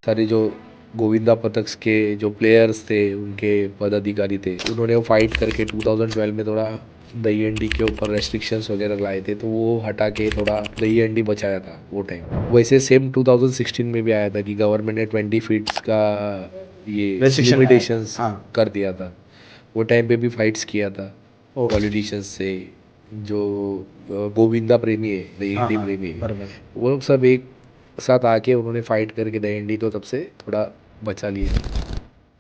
सारे जो गोविंदा पतक के जो प्लेयर्स थे, उनके पदाधिकारी थे, उन्होंने वो फाइट करके 2012 में थोड़ा दही अंडी के ऊपर रेस्ट्रिक्शंस वगैरह लाए थे, तो वो हटा के थोड़ा दही अंडी बचाया था वो टाइम। वैसे सेम 2016 में भी आया था कि गवर्नमेंट ने 20 फीट्स का ये Restriction लिमिटेशंस हाँ। कर दिया था। वो टाइम पे भी फाइट्स किया था ओके। पॉलिटिशियंस से, जो गोविंदा प्रेमी है, दही हाँ अंडी हाँ प्रेमी है, बराबर। वो सब एक साथ आके उन्होंने फाइट करके दही अंडी तो तब से थोड़ा बचा लिया।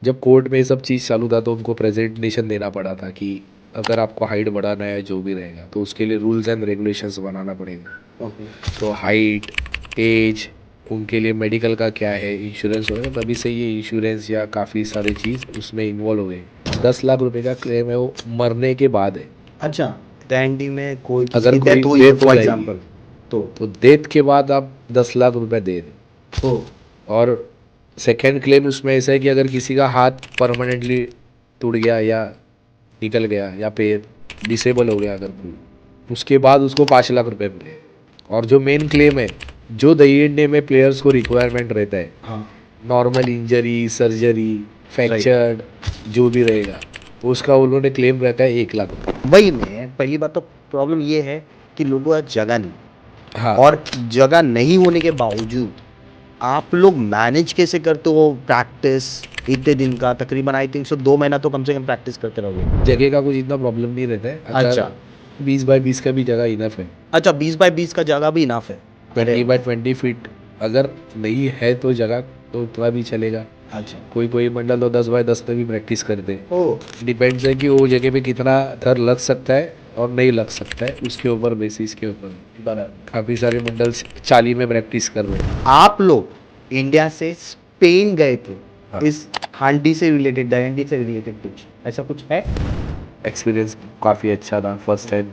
जब कोर्ट में ये सब चीज़ चालू था तो उनको प्रेजेंटेशन देना पड़ा था कि अगर आपको हाइट बढ़ाना है जो भी रहेगा तो उसके लिए रूल्स एंड रेगुलेशंस बनाना पड़ेगा। ओके। तो हाइट, एज, उनके लिए मेडिकल का क्या है, इंश्योरेंस होगा, तभी से ये इंश्योरेंस या काफ़ी सारी चीज़ उसमें इन्वॉल्व हो गए। 10 लाख रुपए का क्लेम है, वो मरने के बाद है। अच्छा, डैंडी में कोई अगर किसी कोई डेथ हुई डेथ हो फॉर जाएगी एग्जांपल तो तो डेथ के बाद आप 10 लाख रुपए दे दें। ओ और सेकेंड क्लेम उसमें ऐसा है कि अगर किसी का हाथ परमानेंटली टूट गया या निकल गया या पैर डिसेबल हो गया, अगर उसके बाद उसको 5 लाख रुपए मिले। और जो मेन क्लेम है, जो दही अंडे में प्लेयर्स को रिक्वायरमेंट रहता है, हाँ नॉर्मल इंजरी, सर्जरी, फ्रैक्चर, जो भी रहेगा उसका उन्होंने क्लेम रहता है 1 लाख रुपए। वही में पहली बात तो प्रॉब्लम ये है कि लोगों का जगह नहीं, हाँ, और जगह नहीं होने के बावजूद आप लोग मैनेज कैसे करते हो प्रैक्टिस इतने दिन का? तकरीबन आई थिंक सो 2 महीना तो कम से कम प्रैक्टिस करते रहोगे। जगह का कुछ इतना प्रॉब्लम नहीं रहता है। अगर अच्छा 20 बाई 20 का भी जगह इनफ है। अच्छा, 20 बाई 20 का जगह भी इनाफ है। अरे 20 बाई 20 फीट अगर नहीं है तो जगह, तो उतना भी चलेगा। अच्छा कोई कोई मंडल तो 10 बाई 10 में भी प्रैक्टिस करते हैं। ओ डिपेंड्स है कि वो जगह पे कितना डर लग सकता है और नहीं लग सकता है, उसके ऊपर बेसिस के ऊपर बराबर। काफ़ी सारे मंडल 40 में प्रैक्टिस कर रहे हैं। आप लोग इंडिया से स्पेन गए थे हाँ। इस हांडी से रिलेटेड, डायंडी से रिलेटेड, कुछ ऐसा कुछ है? एक्सपीरियंस काफ़ी अच्छा था। फर्स्ट टाइम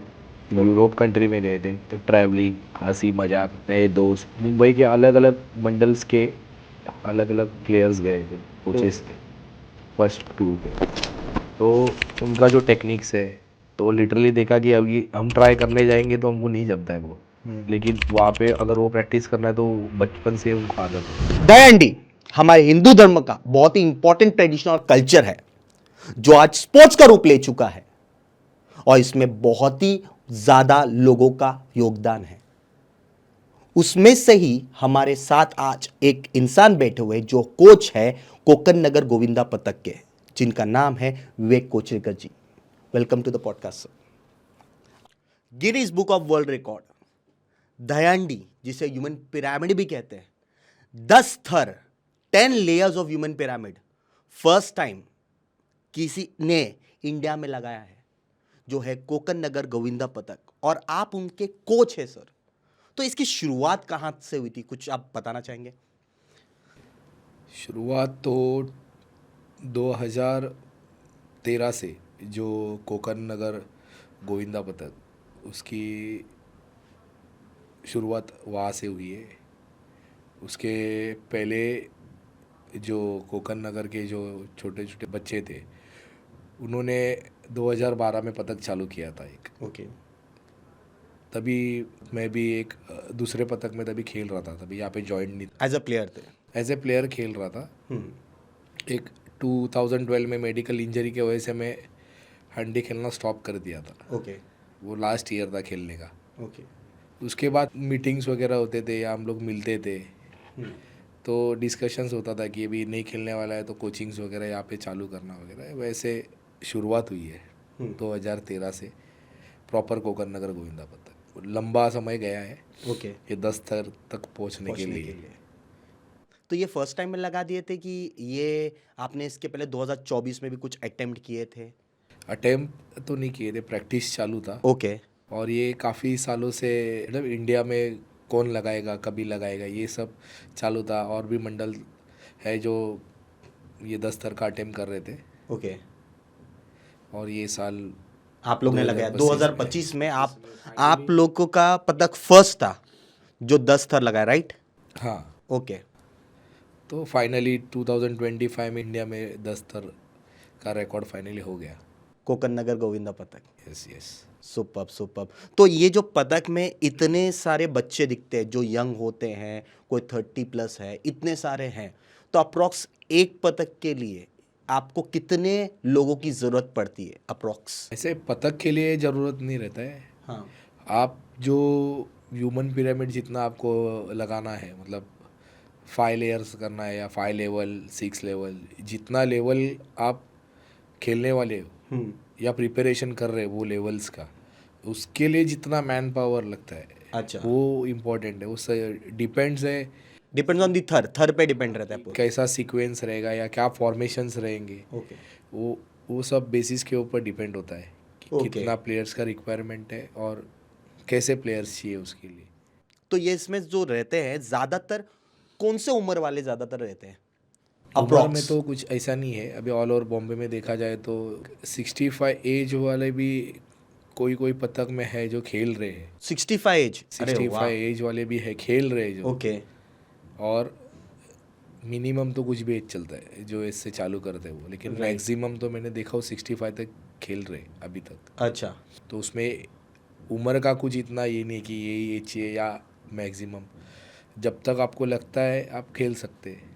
यूरोप कंट्री में गए थे, तो ट्रैवलिंग, हंसी मजाक, नए दोस्त, मुंबई के अलग अलग मंडल्स के अलग अलग प्लेयर्स गए थे कोचेस थे फर्स्ट टूर पे। तो उनका जो टेक्निक्स है, तो लिटरली देखा कि अभी हम ट्राई करने जाएंगे तो हमको नहीं जमता है वो, लेकिन वहाँ पे अगर वो प्रैक्टिस करना है तो बचपन से उनको आदत है। डायंडी हमारे हिंदू धर्म का बहुत ही इंपॉर्टेंट ट्रेडिशन और कल्चर है जो आज स्पोर्ट्स का रूप ले चुका है, और इसमें बहुत ही ज्यादा लोगों का योगदान है। उसमें से ही हमारे साथ आज एक इंसान बैठे हुए जो कोच है कोकन नगर गोविंदा पतक के, जिनका नाम है Vivek Kochrekar ji. Welcome to the podcast sir. Guinness book of world record, दयांडी जिसे ह्यूमन पिरामिड भी कहते हैं, 10 स्तर, 10 layers of human pyramid, first time किसी ने इंडिया में लगाया है, जो है कोकन नगर गोविंदा पतक, और आप उनके कोच है सर। तो इसकी शुरुआत कहां से हुई थी, कुछ आप बताना चाहेंगे? शुरुआत तो 2013 से, जो कोकन नगर गोविंदा पतक, उसकी शुरुआत वहाँ से हुई है। उसके पहले जो कोकन नगर के जो छोटे छोटे बच्चे थे, उन्होंने 2012 में पतक चालू किया था एक। ओके। तभी मैं भी एक दूसरे पतक में तभी खेल रहा था, तभी यहाँ पे ज्वाइन नहीं, एज अ प्लेयर थे? एज ए प्लेयर खेल रहा था। एक 2012 में मेडिकल इंजरी की वजह से मैं हंडी खेलना स्टॉप कर दिया था। ओके वो लास्ट ईयर था खेलने का। ओके। उसके बाद मीटिंग्स वगैरह होते थे या हम लोग मिलते थे, तो डिस्कशंस होता था कि अभी नहीं खेलने वाला है तो कोचिंग्स वगैरह यहाँ पे चालू करना वगैरह। वैसे शुरुआत हुई है 2013 से प्रॉपर कोकन नगर गोविंदा पतक। लंबा समय गया है ओके। ये 10 स्तर तक पहुँचने के लिए। तो ये फर्स्ट टाइम में लगा दिए थे कि ये आपने इसके पहले 2024 में भी कुछ अटेम्प्ट किए थे? अटेम्प्ट तो नहीं किए थे, प्रैक्टिस चालू था। ओके। और ये काफ़ी सालों से, मतलब इंडिया में कौन लगाएगा, कभी लगाएगा, ये सब चालू था। और भी मंडल है जो ये 10 स्तर का अटेम्प्ट कर रहे थे। ओके। और ये साल आप लोग ने लगाया 2025 2025 में, आप लोगों का पदक फर्स्ट था जो 10 स्तर लगाया, राइट? हाँ, ओके। तो फाइनली 2025 में इंडिया में 10 स्तर का रिकॉर्ड फाइनली हो गया। कोकन नगर गोविंदा पदक। Yes yes. Superb superb. तो ये जो पदक में इतने सारे बच्चे दिखते हैं जो यंग होते हैं, कोई 30 प्लस है, इतने सारे हैं, तो अप्रॉक्स एक पतक के लिए आपको कितने लोगों की जरूरत पड़ती है अप्रॉक्स? ऐसे पतक के लिए ज़रूरत नहीं रहता है। हाँ, आप जो ह्यूमन पिरामिड जितना आपको लगाना है, मतलब 5 लेयर्स करना है या 5 लेवल 6 लेवल, जितना लेवल आप खेलने वाले हो या प्रिपरेशन कर रहे हो वो लेवल्स का, उसके लिए जितना मैन पावर लगता है अच्छा, वो इम्पोर्टेंट है। उससे डिपेंड्स है डिपेंड्स ऑन दी थर पे डिपेंड रहता है पूरा। कैसा सीक्वेंस रहेगा या क्या फॉर्मेशंस रहेंगे। ओके, वो सब बेसिस के ऊपर डिपेंड होता है कि Okay. कितना प्लेयर्स का रिक्वायरमेंट है और कैसे प्लेयर्स चाहिए उसके लिए। तो ये इसमें जो रहते हैं ज्यादातर कौन से उम्र वाले ज्यादातर रहते हैं उम्र में अप्रॉक्स? तो कुछ ऐसा नहीं है। अभी ऑल ओवर बॉम्बे में देखा जाए तो 65 एज वाले भी कोई कोई पतक में है जो खेल रहे हैं। 65 एज? अरे 65 वाह, एज वाले भी है खेल रहे हैं जो। ओके, और मिनिमम तो कुछ भी एज चलता है जो इससे चालू करते हैं वो, लेकिन Right. मैक्सिमम तो मैंने देखा वो 65 तक खेल रहे हैं अभी तक। अच्छा, तो उसमें उम्र का कुछ इतना ये नहीं कि यही एज चाहिए या मैक्सिमम, जब तक आपको लगता है आप खेल सकते हैं।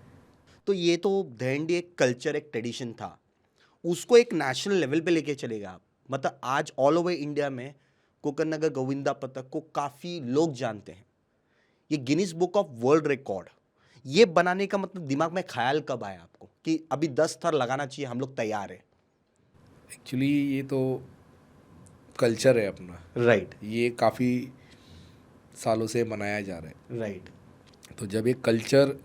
तो ये तो दहंडी एक कल्चर, एक ट्रेडिशन था, उसको एक नेशनल लेवल पे लेके चलेगा आप? मतलब आज ऑल ओवर इंडिया में कोकरनगर गोविंदा पतक को काफ़ी लोग जानते हैं। ये Guinness book of world record, ये बनाने का मतलब दिमाग में ख्याल कब आया आपको कि अभी 10 थर लगाना चाहिए, हम लोग तैयार हैं? एक्चुअली ये तो कल्चर है अपना, राइट, ये काफ़ी सालों से मनाया जा रहा है। राइट, तो जब एक कल्चर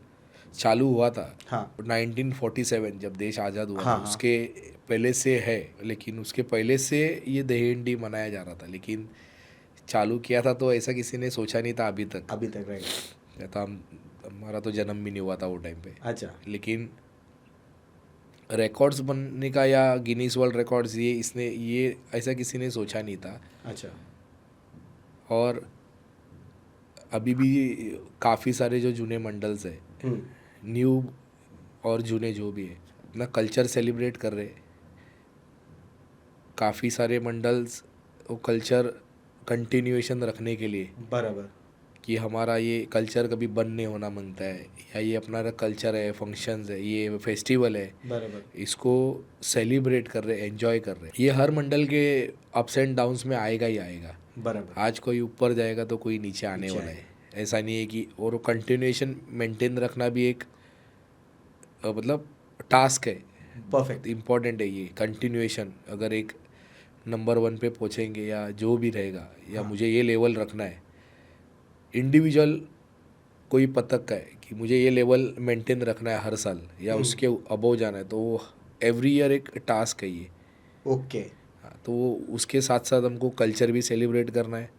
चालू हुआ था हाँ, 1947 जब देश आज़ाद हुआ हाँ, था, हाँ। उसके पहले से है, लेकिन उसके पहले से ये दहीहंडी मनाया जा रहा था। लेकिन चालू किया था तो ऐसा किसी ने सोचा नहीं था अभी तक। अभी तक, राइट, या तो हमारा तो जन्म भी नहीं हुआ था वो टाइम पे। अच्छा, लेकिन रिकॉर्ड्स बनने का या गिनीज वर्ल्ड रिकॉर्ड्स ये ऐसा किसी ने सोचा नहीं था। अच्छा, और अभी भी काफ़ी सारे जो जूने मंडल्स है, न्यू और जूने जो भी है, अपना कल्चर सेलिब्रेट कर रहे। काफ़ी सारे मंडल्स वो कल्चर कंटिन्यूएशन रखने के लिए बराबर, कि हमारा ये कल्चर कभी बंद नहीं होना मांगता है, या ये अपना कल्चर है, फंक्शंस है, ये फेस्टिवल है, बराबर, इसको सेलिब्रेट कर रहे, एंजॉय कर रहे। ये हर मंडल के अप्स एंड डाउन्स में आएगा ही आएगा। बराबर, आज कोई ऊपर जाएगा तो कोई नीचे आने वाला है, ऐसा नहीं है कि। और कंटिन्यूएशन मेंटेन रखना भी एक मतलब टास्क है, परफेक्ट, इम्पॉर्टेंट है ये कंटिन्यूएशन। अगर एक नंबर 1 पे पहुँचेंगे या जो भी रहेगा, या मुझे ये लेवल रखना है, इंडिविजुअल कोई पतक का है कि मुझे ये लेवल मेंटेन रखना है हर साल या उसके अबव जाना है, तो वो एवरी ईयर एक टास्क है ये। ओके, हाँ, तो वो उसके साथ साथ हमको कल्चर भी सेलिब्रेट करना है,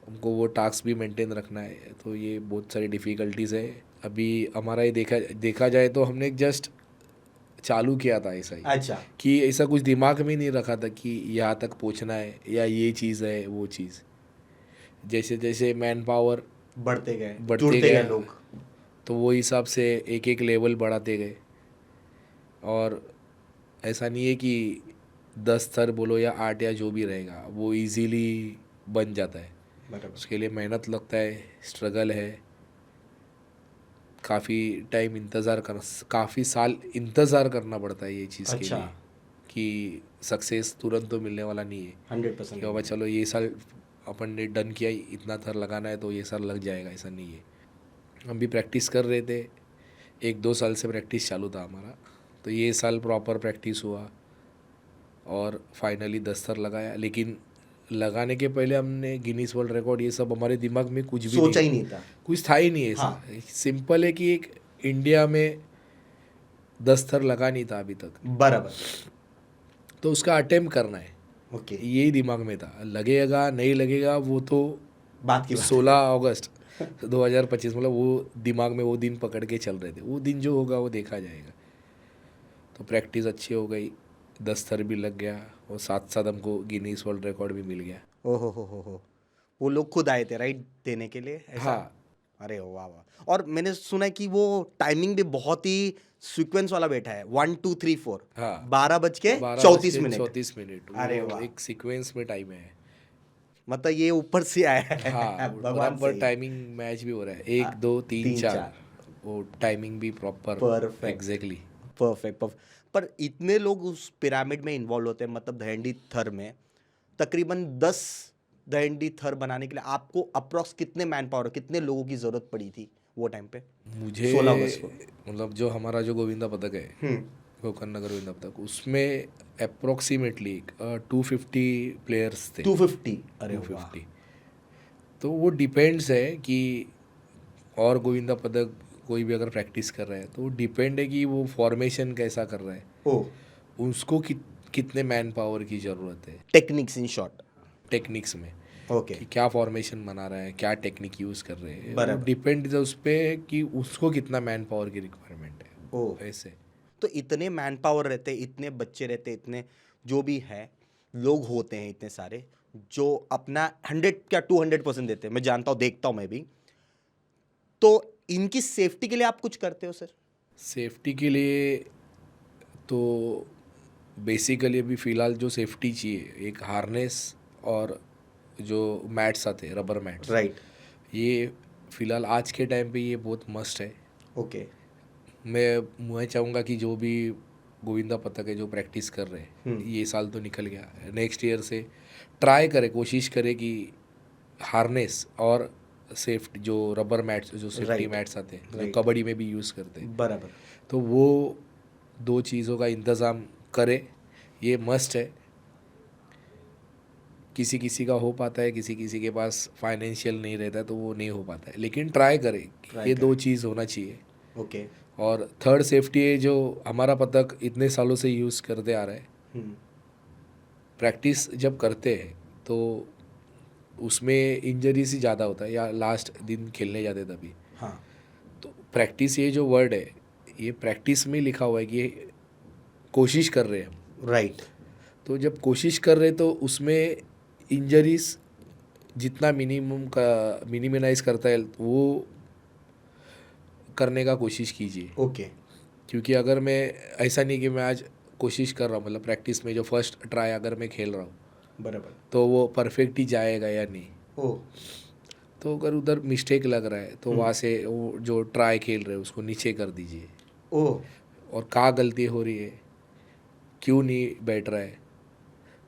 हमको वो टास्क भी मेंटेन रखना है। तो ये बहुत सारी डिफ़िकल्टीज़ है। अभी हमारा ये देखा जाए तो हमने जस्ट चालू किया था ऐसा ही, अच्छा, कि ऐसा कुछ दिमाग में नहीं रखा था कि यहाँ तक पहुँचना है या ये चीज़ है वो चीज़। जैसे जैसे मैन पावर बढ़ते गए, बढ़ते जुड़ते गए गए लोग, तो वो हिसाब से एक एक लेवल बढ़ाते गए। और ऐसा नहीं है कि 10 स्तर बोलो या 8 या जो भी रहेगा वो इजीली बन जाता है। बराबर, उसके लिए मेहनत लगता है, स्ट्रगल है, काफ़ी टाइम इंतज़ार कर, काफ़ी साल इंतज़ार करना पड़ता है ये चीज़ के अच्छा, लिए, कि सक्सेस तुरंत तो मिलने वाला नहीं है 100%, कि बाबा चलो ये साल अपन ने डन किया, इतना थर लगाना है तो ये साल लग जाएगा, ऐसा नहीं है। हम भी प्रैक्टिस कर रहे थे, 1-2 साल से प्रैक्टिस चालू था हमारा, तो ये साल प्रॉपर प्रैक्टिस हुआ और फाइनली 10 थर लगाया। लेकिन लगाने के पहले हमने गिनीज वर्ल्ड रिकॉर्ड ये सब हमारे दिमाग में कुछ भी सोचा नहीं, ही नहीं था, कुछ था ही नहीं ऐसा। हाँ। सिंपल है कि एक इंडिया में 10 थर लगा नहीं था अभी तक, बराबर, तो उसका अटेम्प्ट करना है, ओके, यही दिमाग में था। लगेगा नहीं लगेगा वो तो बात की बात 16 अगस्त 2025 मतलब वो दिमाग में वो दिन पकड़ के चल रहे थे। वो दिन जो होगा वो देखा जाएगा। तो प्रैक्टिस अच्छी हो गई, 10 थर भी लग गया और साथ साथ हमको गिनीज वर्ल्ड रिकॉर्ड भी मिल गया। हो, वो लोग खुद आए थे राइट देने के लिए ऐसा? हाँ, अरे वाह वाह, और मैंने सुना है कि वो टाइमिंग भी बहुत ही सीक्वेंस वाला बैठा है, 1 2 3 4, हाँ, 12:34 मिनट अरे वो वाह, एक सीक्वेंस में टाइम है। मतलब ये ऊपर से आया है हाँ, भगवान से बराबर ही। टाइमिंग मैच भी हो रहा है, 1 2 3 4, वो टाइमिंग भी proper Perfect. Exactly. Perfect perfect. पर इतने लोग उस पिरामिड में इन्वॉल्व होते हैं, मतलब दहंडी थर में तकरीबन 10 दहंडी थर बनाने के लिए आपको अप्रोक्स कितने मैन पावर, कितने लोगों की जरूरत पड़ी थी वो टाइम पे? मुझे 16 अगस्त को। मतलब जो हमारा जो गोविंदा पदक है, कोकण नगर गोविंदा पदक, उसमें अप्रोक्सीमेटली 250 प्लेयर्स थे। 250? अरे वाह। 250। तो वो डिपेंड्स है कि, और गोविंदा पदक कोई भी अगर प्रैक्टिस कर रहा है तो डिपेंड है कि वो फॉर्मेशन कैसा कर रहा है, ओ, उसको कितने मैन पावर की ज़रूरत है टेक्निक्स इन शॉर्ट। टेक्निक्स में, ओके, कि क्या फॉर्मेशन बना रहा है, क्या टेक्निक यूज़ कर रहे हैं, वो बराबर। डिपेंड है उस पर कि उसको कितना मैन पावर की रिक्वायरमेंट है। ओ, ऐसे तो इतने मैन पावर रहते, इतने बच्चे रहते, इतने जो भी है लोग होते हैं, इतने सारे जो अपना 100 क्या 200% देते हैं, मैं जानता हूँ, देखता हूँ मैं भी। तो इनकी सेफ्टी के लिए आप कुछ करते हो सर? सेफ्टी के लिए तो बेसिकली अभी फ़िलहाल जो सेफ्टी चाहिए, एक हार्नेस और जो मैट्स आते हैं, रबर मैट्स, राइट। ये फ़िलहाल आज के टाइम पे ये बहुत मस्ट है। ओके। मैं चाहूँगा कि जो भी गोविंदा पदक है जो प्रैक्टिस कर रहे हैं, हम्म। ये साल तो निकल गया, नेक्स्ट ईयर से ट्राई करे, कोशिश करे कि हार्नेस और सेफ्टी जो रबर मैट्स, जो सेफ्टी Right. मैट्स आते हैं, जो Right. कबड्डी में भी यूज़ करते हैं, बराबर। तो वो दो चीज़ों का इंतज़ाम करे, ये मस्ट है। किसी किसी का हो पाता है, किसी किसी के पास फाइनेंशियल नहीं रहता है, तो वो नहीं हो पाता है, लेकिन ट्राई करे कि Try ये दो करें। चीज़ होना चाहिए। ओके। और थर्ड सेफ्टी है, जो हमारा पदक इतने सालों से यूज़ करते आ रहा है, हम्म। प्रैक्टिस जब करते हैं तो उसमें इंजरीज ही ज़्यादा होता है, या लास्ट दिन खेलने जाते तभी। हाँ। तो प्रैक्टिस, ये जो वर्ड है, ये प्रैक्टिस में लिखा हुआ है कि ये कोशिश कर रहे हैं हम। राइट। तो जब कोशिश कर रहे हैं तो उसमें इंजरीज जितना मिनिमाइज करता है वो करने का कोशिश कीजिए। ओके। क्योंकि अगर मैं, ऐसा नहीं कि मैं आज कोशिश कर रहा हूँ, मतलब प्रैक्टिस में जो फर्स्ट ट्राई अगर मैं खेल रहा हूँ बराबर। तो वो परफेक्ट ही जाएगा या नहीं। ओ। तो अगर उधर मिस्टेक लग रहा है तो वहाँ से वो जो ट्राई खेल रहे हैं उसको नीचे कर दीजिए, ओ। और कहाँ गलती हो रही है, क्यों नहीं बैठ रहा है,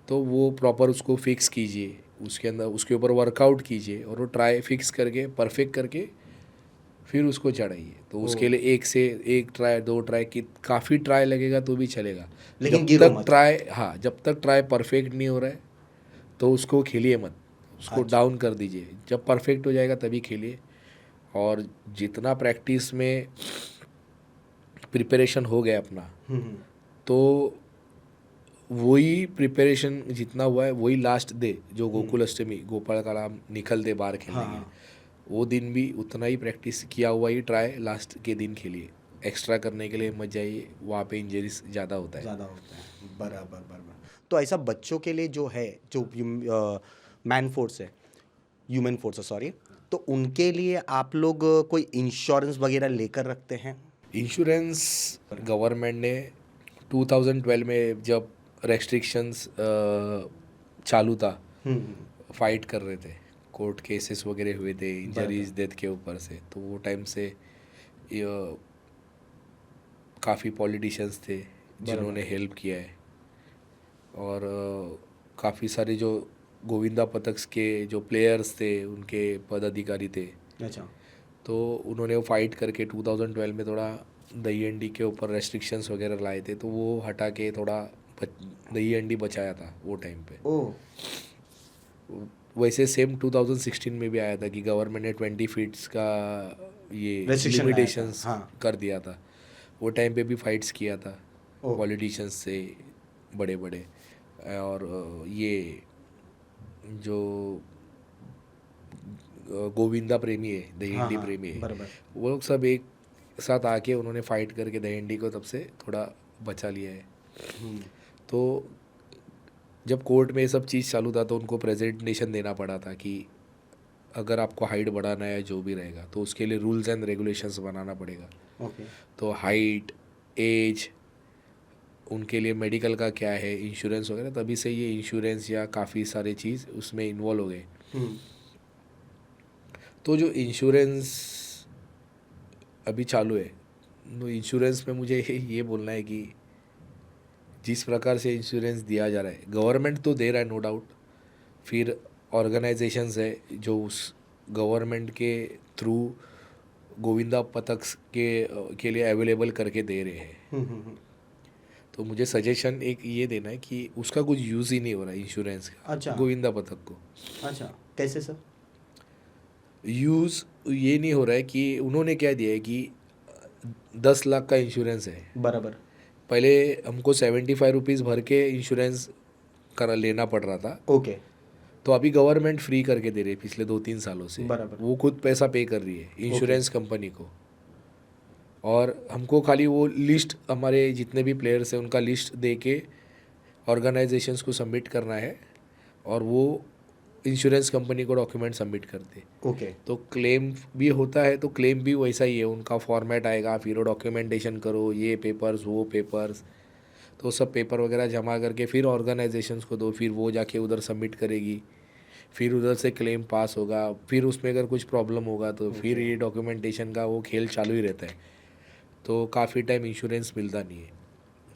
तो वो प्रॉपर उसको फिक्स कीजिए, उसके अंदर उसके ऊपर वर्कआउट कीजिए, और वो ट्राई फिक्स करके परफेक्ट करके फिर उसको चढ़ाइए। तो उसके लिए एक ट्राई, दो ट्राई की, काफ़ी ट्राई लगेगा तो भी चलेगा, लेकिन जब गिरो तक मत। ट्राई, हाँ, जब तक ट्राई परफेक्ट नहीं हो रहा है तो उसको खेलिए मत, उसको अच्छा। डाउन कर दीजिए। जब परफेक्ट हो जाएगा तभी खेलिए। और जितना प्रैक्टिस में प्रिपरेशन हो गया अपना, हम्म। तो वही प्रिपरेशन जितना हुआ है वही लास्ट डे जो गोकुल अष्टमी, गोपाल का नाम निकल दे बाहर खेलने के लिए, हाँ। वो दिन भी उतना ही प्रैक्टिस किया हुआ ही ट्राई लास्ट के दिन खेलिए। एक्स्ट्रा करने के लिए मत जाइए, वहाँ पे इंजरीज ज़्यादा होता है। ज़्यादा होता है। बराबर बराबर। तो ऐसा बच्चों के लिए जो है, जो मैन फोर्स है, ह्यूमन फोर्स है, सॉरी, तो उनके लिए आप लोग कोई इंश्योरेंस वगैरह लेकर रखते हैं? इंश्योरेंस गवर्नमेंट ने 2012 में जब रेस्ट्रिक्शंस चालू था, फाइट कर रहे थे, कोर्ट केसेस वगैरह हुए थे इंजरीज डेथ के ऊपर से, तो वो टाइम से काफ़ी पॉलिटिशियंस थे जिन्होंने हेल्प किया है। और काफ़ी सारे जो गोविंदा पदक के जो प्लेयर्स थे, उनके पदाधिकारी थे, अच्छा। तो उन्होंने वो फाइट करके 2012 में थोड़ा दही अंडी के ऊपर रेस्ट्रिक्शंस वगैरह लाए थे, तो वो हटा के थोड़ा दही अंडी बचाया था वो टाइम पे। ओ। वैसे सेम 2016 में भी आया था कि गवर्नमेंट ने 20 फीट्स का ये Restriction लाया था, लिमिटेशंस हाँ। कर दिया था। वो टाइम पे भी फाइट्स किया था ओ। पॉलिटिशियंस से, बड़े बड़े। और ये जो गोविंदा प्रेमी है, दही हाँ अंडी हाँ प्रेमी है, बराबर। वो लोग सब एक साथ आके उन्होंने फाइट करके दही अंडी को तब से थोड़ा बचा लिया है। तो जब कोर्ट में ये सब चीज़ चालू था तो उनको प्रेजेंटेशन देना पड़ा था कि अगर आपको हाइट बढ़ाना है जो भी रहेगा तो उसके लिए रूल्स एंड रेगुलेशंस बनाना पड़ेगा। ओके। तो हाइट, एज, उनके लिए मेडिकल का क्या है, इंश्योरेंस वगैरह, तभी से ये इंश्योरेंस या काफ़ी सारे चीज़ उसमें इन्वॉल्व हो गए। तो जो इंश्योरेंस अभी चालू है। तो इंश्योरेंस में मुझे ये बोलना है कि जिस प्रकार से इंश्योरेंस दिया जा रहा है, गवर्नमेंट तो दे रहा है नो डाउट, फिर ऑर्गेनाइजेशंस है जो उस गवर्नमेंट के थ्रू गोविंदा पथक के लिए अवेलेबल करके दे रहे हैं। तो मुझे सजेशन एक ये देना है कि उसका कुछ यूज़ ही नहीं हो रहा है इंश्योरेंस का। अच्छा। गोविंदा पथक को अच्छा, कैसे सर? यूज़ ये नहीं हो रहा है कि उन्होंने क्या दिया है कि 10 लाख का इंश्योरेंस है। बराबर। पहले हमको 75 रुपीज़ भर के इंश्योरेंस करा लेना पड़ रहा था, ओके। तो अभी गवर्नमेंट फ्री करके दे रही है पिछले 2-3 सालों से। बराबर। वो खुद पैसा पे कर रही है इंश्योरेंस कंपनी को, और हमको खाली वो लिस्ट, हमारे जितने भी प्लेयर्स हैं उनका लिस्ट दे के ऑर्गेनाइजेशंस को सबमिट करना है, और वो इंश्योरेंस कंपनी को डॉक्यूमेंट सबमिट करते। ओके। तो क्लेम भी होता है, तो क्लेम भी वैसा ही है, उनका फॉर्मेट आएगा, फिर वो डॉक्यूमेंटेशन करो, ये पेपर्स वो पेपर्स, तो सब पेपर वगैरह जमा करके फिर ऑर्गेनाइजेशंस को दो, फिर वो जाके उधर सबमिट करेगी, फिर उधर से क्लेम पास होगा, फिर उसमें अगर कुछ प्रॉब्लम होगा तो फिर ये डॉक्यूमेंटेशन का वो खेल चालू ही रहता है। तो काफ़ी टाइम इंश्योरेंस मिलता नहीं है।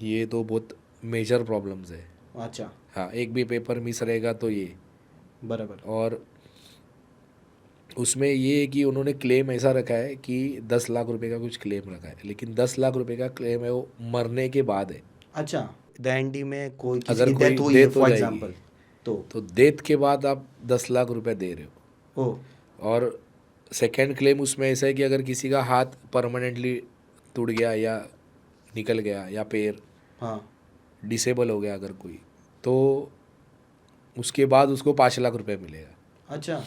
ये तो बहुत मेजर प्रॉब्लम्स है। अच्छा। हाँ, एक भी पेपर मिस रहेगा तो ये। बराबर। और उसमें ये है कि उन्होंने क्लेम ऐसा रखा है कि 10 लाख रुपए का कुछ क्लेम रखा है, लेकिन 10 लाख रुपए का क्लेम है वो मरने के बाद है। अच्छा, दैंडी में कोई किसी अगर की कोई डेथ हुई है डेथ हो फॉर जाएगी एग्जांपल, तो डेथ के बाद आप 10 लाख रुपए दे रहे हो। ओ, और सेकेंड क्लेम उसमें ऐसा है कि अगर किसी का हाथ परमानेंटली टूट गया या निकल गया या पैर हाँ। डिसेबल हो गया अगर कोई, तो उसके बाद उसको 5 लाख रुपए मिलेगा। अच्छा।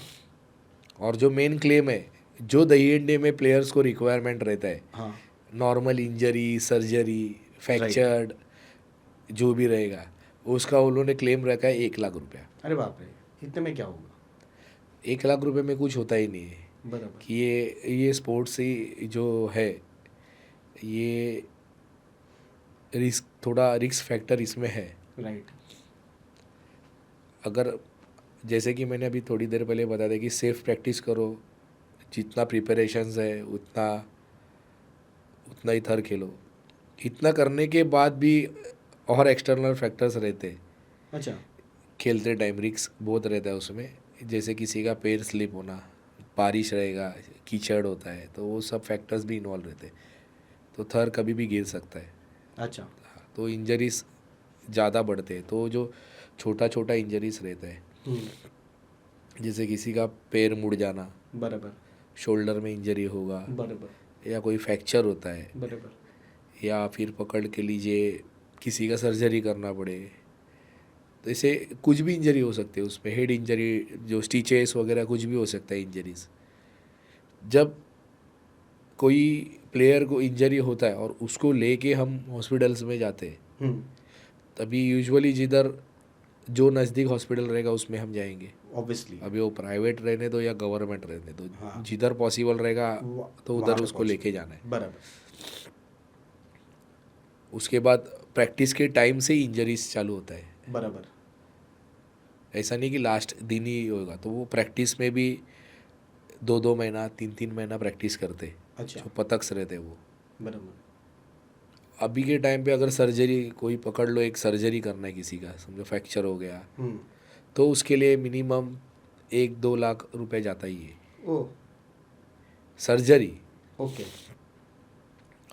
और जो मेन क्लेम है, जो दही अंडे में प्लेयर्स को रिक्वायरमेंट रहता है, हाँ। नॉर्मल इंजरी, सर्जरी, फ्रैक्चर्ड जो भी रहेगा, उसका उन्होंने क्लेम रखा है 1 लाख रुपया। अरे बाप रे, इतने में क्या होगा? 1 लाख रुपए में कुछ होता ही नहीं है। बराबर। कि ये स्पोर्ट्स ही जो है, ये रिस्क, थोड़ा रिस्क फैक्टर इसमें है। राइट। अगर जैसे कि मैंने अभी थोड़ी देर पहले बता दिया कि सेफ प्रैक्टिस करो, जितना प्रिपरेशंस है उतना उतना ही थर खेलो, इतना करने के बाद भी और एक्सटर्नल फैक्टर्स रहते हैं। अच्छा। खेलते टाइम रिस्क बहुत रहता है उसमें, जैसे किसी का पैर स्लिप होना, बारिश रहेगा, कीचड़ होता है, तो वो सब फैक्टर्स भी इन्वॉल्व रहते हैं, तो थर कभी भी गिर सकता है। अच्छा। तो इंजरीज ज़्यादा बढ़ते हैं। तो जो छोटा छोटा इंजरीज रहता है, जैसे किसी का पैर मुड़ जाना, बराबर। शोल्डर में इंजरी होगा, बराबर। या कोई फ्रैक्चर होता है, बराबर। या फिर पकड़ के लीजिए किसी का सर्जरी करना पड़े, तो ऐसे कुछ भी इंजरी हो सकती है उसमें, हेड इंजरी, जो स्टिचेस वगैरह कुछ भी हो सकता है इंजरीज। जब कोई प्लेयर को इंजरी होता है और उसको लेके हम हॉस्पिटल्स में जाते हैं, तभी यूजुअली जिधर जो नज़दीक हॉस्पिटल रहेगा उसमें हम जाएंगे। ऑब्वियसली। अभी वो प्राइवेट रहने दो या गवर्नमेंट रहने दो, हाँ। जिधर पॉसिबल रहेगा तो वहाँ उधर पे उसको पहुंचे। लेके जाना है। बराबर। उसके बाद प्रैक्टिस के टाइम से ही इंजरीज चालू होता है। बराबर। ऐसा नहीं कि लास्ट दिन ही होगा, तो वो प्रैक्टिस में भी 2-2 महीना 3-3 महीना प्रैक्टिस करते, अच्छा। जो पतक्स रहते वो। बराबर। अभी के टाइम पे अगर सर्जरी कोई पकड़ लो, एक सर्जरी करना है किसी का, समझो फ्रैक्चर हो गया, तो उसके लिए मिनिमम 1-2 लाख रुपए जाता ही है ओ, सर्जरी। ओके।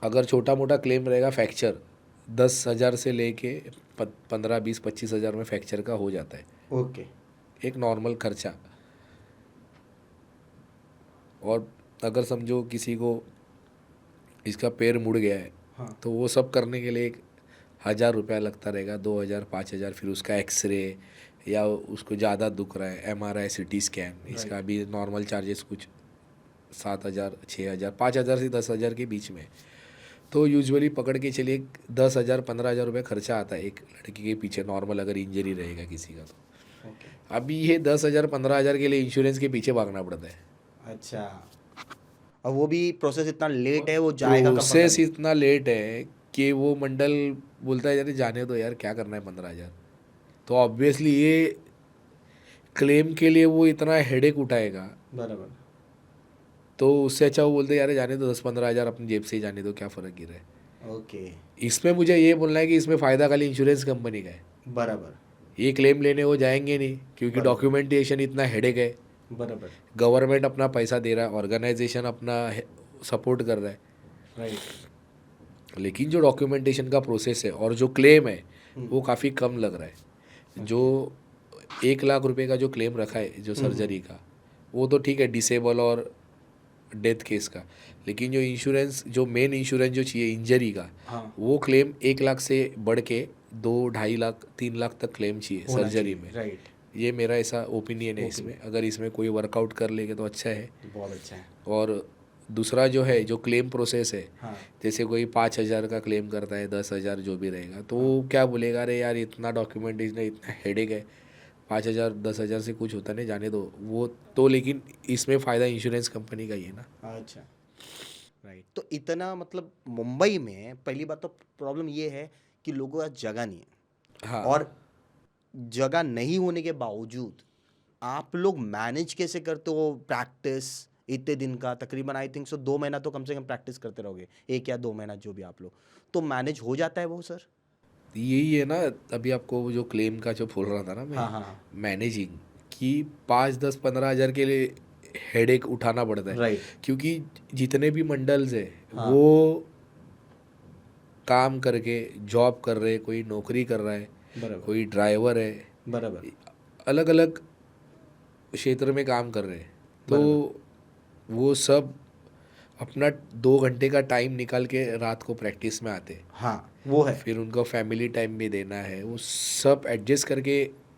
अगर छोटा मोटा क्लेम रहेगा फ्रैक्चर, 10,000 से लेके 15-20-25 हज़ार में फ्रैक्चर का हो जाता है, ओके। एक नॉर्मल खर्चा। और अगर समझो किसी को इसका पैर मुड़ गया है, हाँ। तो वो सब करने के लिए 1,000 रुपया लगता रहेगा, 2,000 5,000, फिर उसका एक्सरे, या उसको ज़्यादा दुख रहा है MRI CT स्कैन, इसका भी नॉर्मल चार्जेस कुछ 7,000 6,000 5,000 से 10,000 के बीच में। तो यूजुअली पकड़ के चलिए 10,000 15,000 रुपये खर्चा आता है एक लड़की के पीछे, नॉर्मल अगर इंजरी रहेगा किसी का तो। ओके। अभी ये 10,000 15,000 के लिए इंश्योरेंस के पीछे भागना पड़ता है। अच्छा, और वो भी प्रोसेस इतना लेट है, वो जाएगा कब पता प्रोसेस नहीं। इतना लेट है कि वो मंडल बोलता है यार जाने दो यार, क्या करना है 15,000। तो ऑब्वियसली ये क्लेम के लिए वो इतना हेडेक उठाएगा, बराबर। तो उससे अच्छा वो बोलते यार जाने दो 10-15 हज़ार अपनी जेब से ही जाने दो, क्या फ़र्क गिर रहा है। ओके, इसमें मुझे ये बोलना है कि इसमें फ़ायदा खाली इंश्योरेंस कंपनी का है। बराबर ये क्लेम लेने वो जाएंगे नहीं, क्योंकि डॉक्यूमेंटेशन इतना हेडेक है। बराबर, गवर्नमेंट अपना पैसा दे रहा है, ऑर्गेनाइजेशन अपना सपोर्ट कर रहा है, राइट, लेकिन जो डॉक्यूमेंटेशन का प्रोसेस है और जो क्लेम है वो काफ़ी कम लग रहा है। जो 1 लाख रुपए का जो क्लेम रखा है जो सर्जरी का, वो तो ठीक है डिसेबल और डेथ केस का, लेकिन जो इंश्योरेंस, जो मेन इंश्योरेंस जो चाहिए इंजरी का, हाँ, वो क्लेम 1 लाख से बढ़ के 2-2.5 लाख 3 लाख तक क्लेम चाहिए होना सर्जरी चाहिए, में। राइट, ये मेरा ऐसा ओपिनियन है इसमें। अगर इसमें कोई वर्कआउट कर लेगा तो अच्छा है। बहुत अच्छा है, और दूसरा जो है जो क्लेम प्रोसेस है, हाँ, जैसे कोई 5,000 का क्लेम करता है, 10,000 जो भी रहेगा, तो वो क्या बोलेगा, अरे यार इतना डॉक्यूमेंटेशन है, इतना हेडेक है, 5,000 10,000 से कुछ होता नहीं, जाने दो वो तो। लेकिन इसमें फ़ायदा इंश्योरेंस कंपनी का ही है ना। अच्छा, राइट। तो इतना मतलब मुंबई में पहली बात तो प्रॉब्लम ये है कि लोगों का जगह नहीं है, हाँ, और जगह नहीं होने के बावजूद आप लोग मैनेज कैसे करते हो प्रैक्टिस इतने दिन का? तकरीबन आई थिंक सो 2 महीना तो कम से कम प्रैक्टिस करते रहोगे, 1 या 2 महीना जो भी आप लोग, तो मैनेज हो जाता है वो सर? यही है ना। अभी आपको वो जो क्लेम का जो बोल रहा था ना मैं, हाँ हाँ, मैनेजिंग कि 5-10-15 हज़ार के लिए हेडेक उठाना पड़ता है, राइट, क्योंकि जितने भी मंडल्स है हाँ, वो काम करके जॉब कर रहे हैं, कोई नौकरी कर रहा है, बराबर कोई ड्राइवर है, बराबर अलग अलग क्षेत्र में काम कर रहे हैं। तो बराबर, वो सब अपना 2 घंटे का टाइम निकाल के रात को प्रैक्टिस में आते हैं, हाँ वो है, फिर उनको फैमिली टाइम भी देना है, वो सब एडजस्ट करके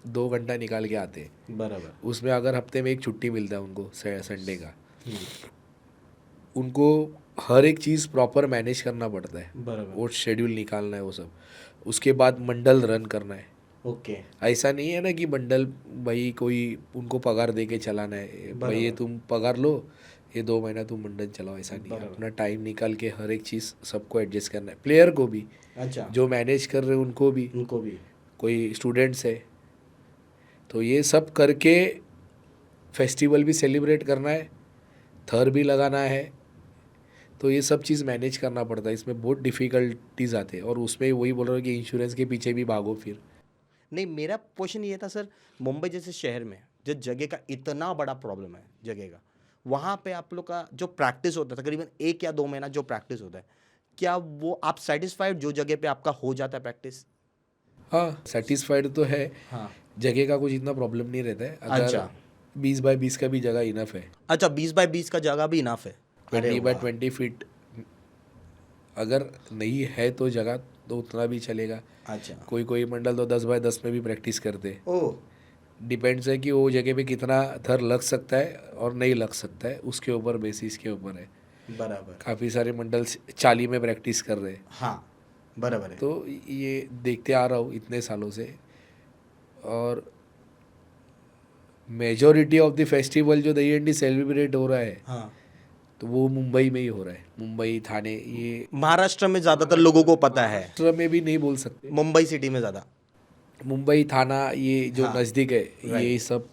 2 घंटा निकाल के आते हैं। बराबर, उसमें अगर हफ्ते में एक छुट्टी मिलता है उनको संडे का, हम्म, उनको हर एक चीज़ प्रॉपर मैनेज करना पड़ता है, बराबर, वो शेड्यूल निकालना है वो सब। उसके बाद मंडल रन करना है। ओके, ऐसा नहीं है ना कि मंडल भाई कोई उनको पगार दे के चलाना है, भाई ये बराबर, तुम पगार लो, ये 2 महीना तुम मंडल चलाओ, ऐसा नहीं है। बराबर, अपना टाइम निकाल के हर एक चीज़ सबको एडजस्ट करना है, प्लेयर को भी, अच्छा, जो मैनेज कर रहे हैं उनको भी, उनको भी, कोई स्टूडेंट्स है, तो ये सब करके फेस्टिवल भी सेलिब्रेट करना है, थर भी लगाना है, तो ये सब चीज़ मैनेज करना पड़ता है। इसमें बहुत डिफ़िकल्टीज आते हैं, और उसमें वही बोल रहा हूँ कि इंश्योरेंस के पीछे भी भागो फिर। नहीं, मेरा क्वेश्चन ये था सर, मुंबई जैसे शहर में जो जगह का इतना बड़ा प्रॉब्लम है जगह का, वहाँ पे आप लोग का जो प्रैक्टिस होता है तकरीबन 1 या 2 महीना जो प्रैक्टिस होता है, क्या वो आप सेटिस्फाइड जो जगह पे आपका हो जाता है प्रैक्टिस? हाँ, सेटिस्फाइड तो है, हाँ, जगह का कुछ इतना प्रॉब्लम नहीं रहता है। अगर अच्छा, 20 बाय 20 का भी जगह इनफ है, अच्छा, 20 बाय 20 का जगह भी इनफ है? अरे 20 बाय 20 फीट अगर नहीं है तो जगह, तो उतना भी चलेगा। अच्छा, कोई कोई मंडल तो 10 बाय 10 में भी प्रैक्टिस करते हैं। ओ, डिपेंड्स है कि वो जगह पे कितना थर लग सकता है और नहीं लग सकता है, उसके ऊपर बेसिस के ऊपर है। बराबर, काफ़ी सारे मंडल 40 में प्रैक्टिस कर रहे हैं। हाँ, बराबर है, तो ये देखते आ रहा हूँ इतने सालों से। और मेजॉरिटी ऑफ द फेस्टिवल जो दही हंडी सेलिब्रेट हो रहा है, हाँ, तो वो मुंबई में ही हो रहा है। मुंबई, थाने, ये महाराष्ट्र में ज़्यादातर लोगों को पता है, महाराष्ट्र में भी नहीं बोल सकते। मुंबई सिटी में ज़्यादा, मुंबई, थाना, ये जो हाँ, नज़दीक है, right. ये सब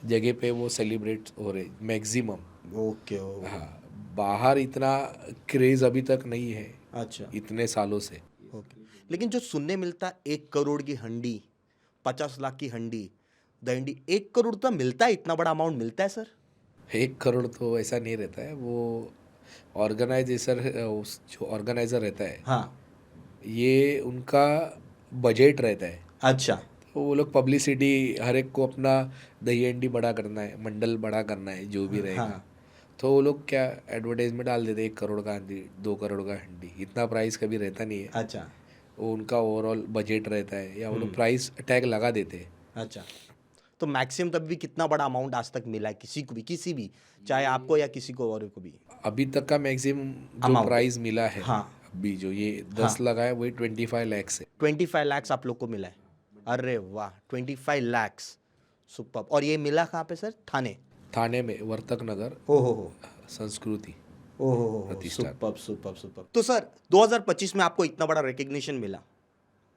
जगह पे वो सेलिब्रेट हो रहे मैक्सिमम। ओके, ओ, हाँ, बाहर इतना क्रेज़ अभी तक नहीं है अच्छा, इतने सालों से। ओके। लेकिन जो सुनने मिलता है 1 करोड़ की हंडी, 50 लाख की हंडी, दंडी, 1 करोड़ तो मिलता है, इतना बड़ा अमाउंट मिलता है सर? 1 करोड़ तो ऐसा नहीं रहता है। वो ऑर्गेनाइजेशन, जो ऑर्गेनाइज़र रहता है, हाँ, ये उनका बजट रहता है। अच्छा, तो वो लोग पब्लिसिटी, हर एक को अपना दही हंडी बड़ा करना है, मंडल बड़ा करना है, जो भी रहेगा, हाँ, तो वो लोग क्या एडवर्टाइजमेंट डाल देते हैं, 1 करोड़ का हंडी, 2 करोड़ का हंडी, इतना प्राइस कभी रहता नहीं है। अच्छा, वो उनका ओवरऑल बजट रहता है, या वो लोग प्राइस टैग लगा देते हैं। अच्छा। तो मैक्सिमम तब भी कितना बड़ा अमाउंट आज तक मिला है किसी को भी, किसी भी, चाहे आपको या किसी को और को भी? अभी तक का मैक्सिमम जो Amount. प्राइस मिला है, हाँ, अभी जो ये 10 लगा है, वही 25 लैक्स है। 25 लैक्स आप लोग को मिला है? अरे वाह, 25 लैक्स, सुपर। और ये मिला कहाँ पे सर? थाने? थाने में वर्तक नगर हो, संस्कृति ओहो, प्रतिष्ठान। Super super super. तो सर 2025 में आपको इतना बड़ा रिकग्निशन मिला,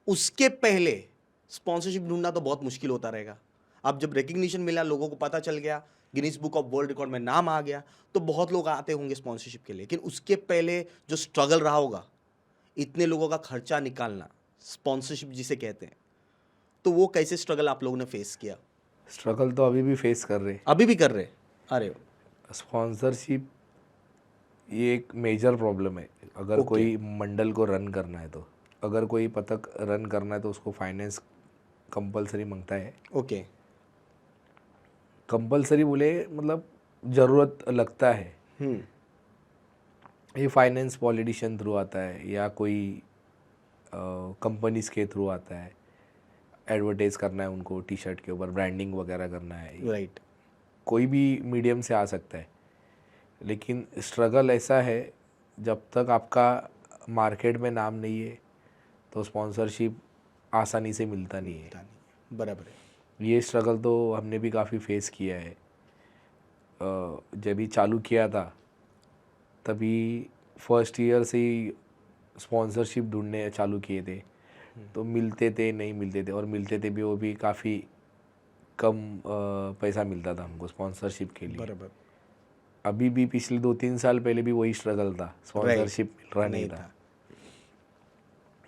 उसके पहले स्पॉन्सरशिप ढूंढना तो बहुत मुश्किल होता रहेगा। अब जब रिकग्निशन मिला, लोगों को पता चल गया, Guinness book of world record में नाम आ गया, तो बहुत लोग आते होंगे स्पॉन्सरशिप के लिए। लेकिन उसके पहले जो स्ट्रगल रहा होगा, इतने लोगों का खर्चा निकालना, स्पॉन्सरशिप जिसे कहते हैं, तो वो कैसे स्ट्रगल आप लोगों ने फेस किया? स्ट्रगल तो अभी भी फेस कर रहे। अभी भी कर रहे? अरे स्पॉन्सरशिप ये एक मेजर प्रॉब्लम है अगर कोई मंडल को रन करना है तो। अगर कोई पतक रन करना है तो उसको फाइनेंस कंपलसरी मांगता है। ओके। कंपलसरी बोले मतलब ज़रूरत लगता है। ये फाइनेंस पॉलिटिशियन थ्रू आता है या कोई कंपनीज के थ्रू आता है। एडवर्टाइज करना है उनको, टी शर्ट के ऊपर ब्रांडिंग वगैरह करना है, राइट। कोई भी मीडियम से आ सकता है। लेकिन स्ट्रगल ऐसा है, जब तक आपका मार्केट में नाम नहीं है तो स्पॉन्सरशिप आसानी से मिलता नहीं है। बराबर है। ये स्ट्रगल तो हमने भी काफ़ी फेस किया है। जब भी चालू किया था तभी फर्स्ट ईयर से ही स्पॉन्सरशिप ढूंढने चालू किए थे, तो मिलते थे नहीं मिलते थे, और मिलते थे भी वो भी काफ़ी कम पैसा मिलता था हमको स्पॉन्सरशिप के लिए। बराबर। अभी भी पिछले 2-3 साल पहले भी वही स्ट्रगल था, स्पॉन्सरशिप मिल रहा नहीं था।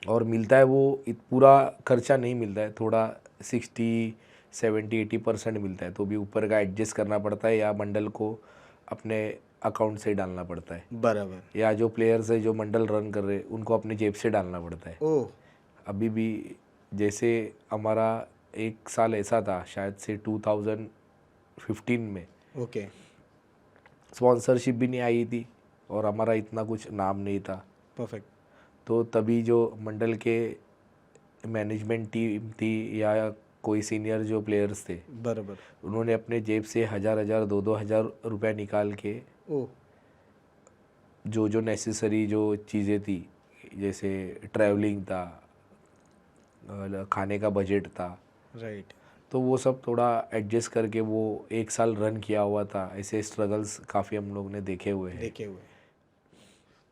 और मिलता है वो पूरा खर्चा नहीं मिलता है, थोड़ा 60-70-80% मिलता है, तो भी ऊपर का एडजस्ट करना पड़ता है या मंडल को अपने अकाउंट से डालना पड़ता है, बराबर। या जो प्लेयर्स है जो मंडल रन कर रहे हैं उनको अपने जेब से डालना पड़ता है। ओह। अभी भी जैसे हमारा एक साल ऐसा था शायद से 2015 में, ओके। स्पॉन्सरशिप भी नहीं आई थी और हमारा इतना कुछ नाम नहीं था। परफेक्ट। तो तभी जो मंडल के मैनेजमेंट टीम थी या कोई सीनियर जो प्लेयर्स थे, बराबर। उन्होंने अपने जेब से 1000-1000 2-2000 रुपया निकाल के ओह। जो नेसेसरी जो चीज़ें थी, जैसे ट्रैवलिंग था, खाने का बजट था, राइट। तो वो सब थोड़ा एडजस्ट करके वो एक साल रन किया हुआ था। ऐसे स्ट्रगल्स काफ़ी हम लोग ने देखे हुए हैं।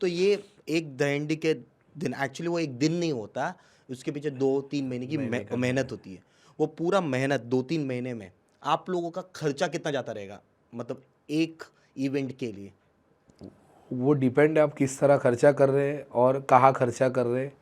तो ये एक दहंडी के दिन, एक्चुअली वो एक दिन नहीं होता, उसके पीछे 2-3 महीने की मेहनत होती है। वो पूरा मेहनत 2-3 महीने में आप लोगों का खर्चा कितना जाता रहेगा, मतलब एक इवेंट के लिए? वो डिपेंड है आप किस तरह खर्चा कर रहे हैं और कहाँ खर्चा कर रहे हैं,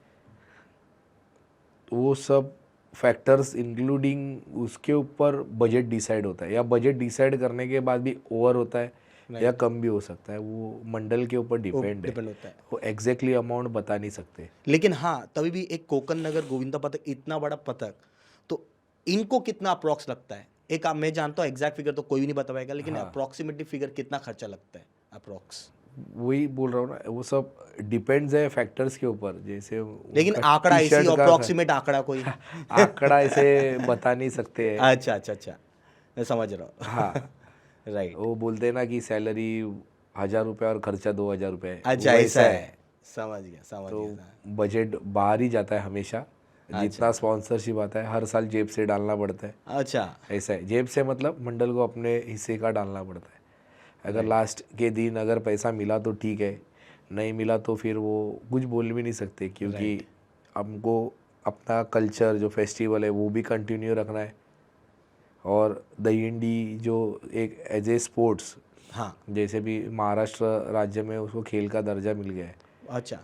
वो सब फैक्टर्स इंक्लूडिंग उसके ऊपर बजट डिसाइड होता है, या बजट डिसाइड करने के बाद भी ओवर होता है या कम भी हो सकता है। वो मंडल के ऊपर डिपेंड होता है। वो एग्जैक्टली अमाउंट बता नहीं सकते। लेकिन हाँ, तभी भी एक कोकन नगर गोविंदा पतक, इतना बड़ा पतक, तो इनको कितना अप्रॉक्स लगता है? एक मैं जानता हूँ एग्जैक्ट फिगर तो कोई भी नहीं बता पाएगा, लेकिन अप्रॉक्सीमेटली फिगर कितना खर्चा लगता है अप्रॉक्स? वही बोल रहा हूँ ना, वो सब डिपेंड्स है फैक्टर्स के ऊपर। जैसे लेकिन आंकड़ा ऐसी अप्रॉक्सीमेट आंकड़ा कोई आंकड़ा ऐसे बता नहीं सकते हैं। अच्छा, मैं समझ रहा हूँ। हाँ राइट। वो बोलते हैं ना कि सैलरी 1000 रुपये और खर्चा 2000 रुपये। अच्छा, ऐसा है। समझ गया। तो बजट बाहर ही जाता है हमेशा। जितना स्पॉन्सरशिप आता है हर साल जेब से डालना पड़ता है। अच्छा, ऐसा है, जेब से मतलब मंडल को अपने हिस्से का डालना पड़ता है। अगर लास्ट के दिन अगर पैसा मिला तो ठीक है, नहीं मिला तो फिर वो कुछ बोल भी नहीं सकते, क्योंकि हमको अपना कल्चर जो फेस्टिवल है वो भी कंटिन्यू रखना है। और दहीहंडी जो एक एज ए स्पोर्ट्स, हाँ, जैसे भी महाराष्ट्र राज्य में उसको खेल का दर्जा मिल गया है, अच्छा,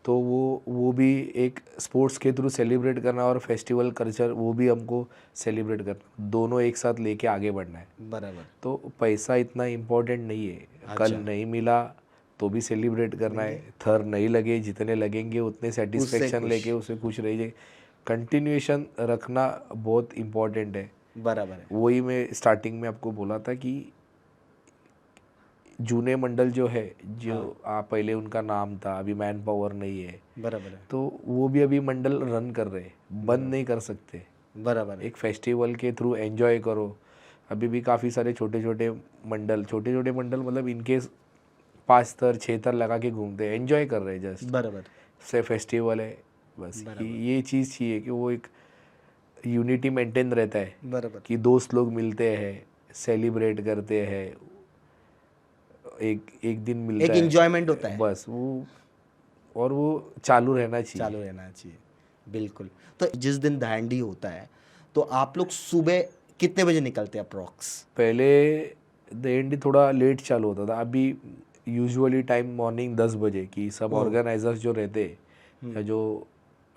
तो वो भी एक स्पोर्ट्स के थ्रू सेलिब्रेट करना और फेस्टिवल कल्चर वो भी हमको सेलिब्रेट करना, दोनों एक साथ लेके आगे बढ़ना है। बराबर। तो पैसा इतना इम्पोर्टेंट नहीं है। कल नहीं मिला तो भी सेलिब्रेट करना है, थर नहीं लगे, जितने लगेंगे उतने सेटिस्फेक्शन लेके उसे खुश रहिए। कंटिन्यूएशन रखना बहुत इम्पोर्टेंट है। बराबर है। वही मैं स्टार्टिंग में आपको बोला था कि जूने मंडल जो है, जो पहले उनका नाम था, अभी मैन पावर नहीं है, बराबर है। तो वो भी अभी मंडल रन कर रहे हैं, बंद नहीं कर सकते। बराबर है। एक फेस्टिवल के थ्रू एंजॉय करो। अभी भी काफ़ी सारे छोटे छोटे मंडल मतलब इनके 5 तर 6 तर लगा के घूमते हैं, एंजॉय कर रहे हैं जस्ट। बराबर से फेस्टिवल है बस। ये चीज़ चाहिए कि वो एक यूनिटी मेंटेन रहता है, बराबर। कि दोस्त लोग मिलते हैं, सेलिब्रेट करते हैं, एक दिन मिलता एक है, एंजॉयमेंट होता है बस वो, और वो चालू रहना चाहिए। बिल्कुल। तो जिस दिन दांडी होता है तो आप लोग सुबह कितने बजे निकलते हैं अप्रॉक्स? पहले दहीहंडी थोड़ा लेट चालू होता था, अभी यूजुअली टाइम मॉर्निंग 10 बजे की सब ऑर्गेनाइजर्स जो रहते या जो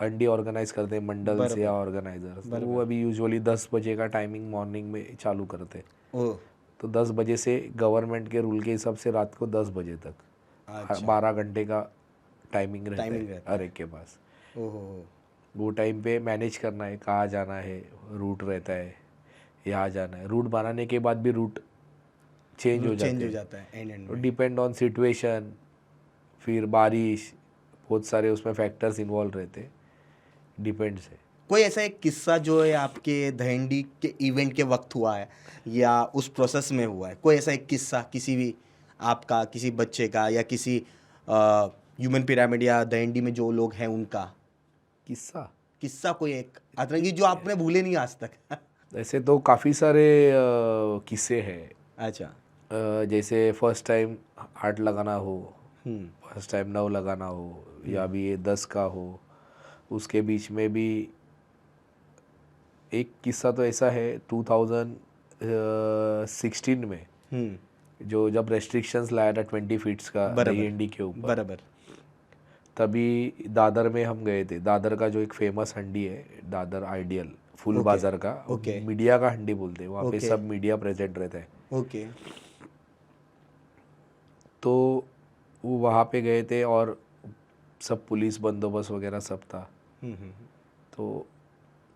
अंडी ऑर्गेनाइज करते हैं मंडल्स या ऑर्गेनाइजर्स, तो वो अभी यूजुअली 10 बजे का टाइमिंग मॉर्निंग में चालू करते। ओह, तो 10 बजे से गवर्नमेंट के रूल के हिसाब से रात को 10 बजे तक 12 घंटे का टाइमिंग रहता है हर एक के पास। ओहो, वो टाइम पे मैनेज करना है, कहाँ जाना है, रूट रहता है, यहाँ जाना है। रूट बनाने के बाद भी रूट चेंज हो चेंज जाते हो हैं, जाता है एंड एंड में। डिपेंड ऑन सिचुएशन, फिर बारिश, बहुत सारे उसमें फैक्टर्स इन्वॉल्व रहते हैं, डिपेंड्स है। कोई ऐसा एक किस्सा जो है आपके दहीहंडी के इवेंट के वक्त हुआ है या उस प्रोसेस में हुआ है? कोई ऐसा एक किस्सा किसी भी आपका, किसी बच्चे का, या किसी ह्यूमन पिरामिड या दहीहंडी में जो लोग हैं उनका किस्सा किस्सा, कोई एक अतरंगी जो आपने भूले नहीं आज तक? ऐसे तो काफ़ी सारे किस्से हैं। अच्छा। जैसे फर्स्ट टाइम 8 लगाना हो, हम्म, फर्स्ट टाइम 9 लगाना हो, या अभी ये 10 का हो, उसके बीच में भी एक किस्सा तो ऐसा है 2016 में, जो जब रेस्ट्रिक्शंस लाया था 20 फीट्स का दहीहंडी के ऊपर, बराबर। तभी दादर में हम गए थे। दादर का जो एक फेमस हंडी है, दादर आइडियल फुल बाजार का, मीडिया का हंडी बोलते हैं, वहाँ पे सब मीडिया प्रेजेंट रहता है। ओके। तो वो वहाँ पे गए थे और सब पुलिस बंदोबस्त वगैरह सब था। तो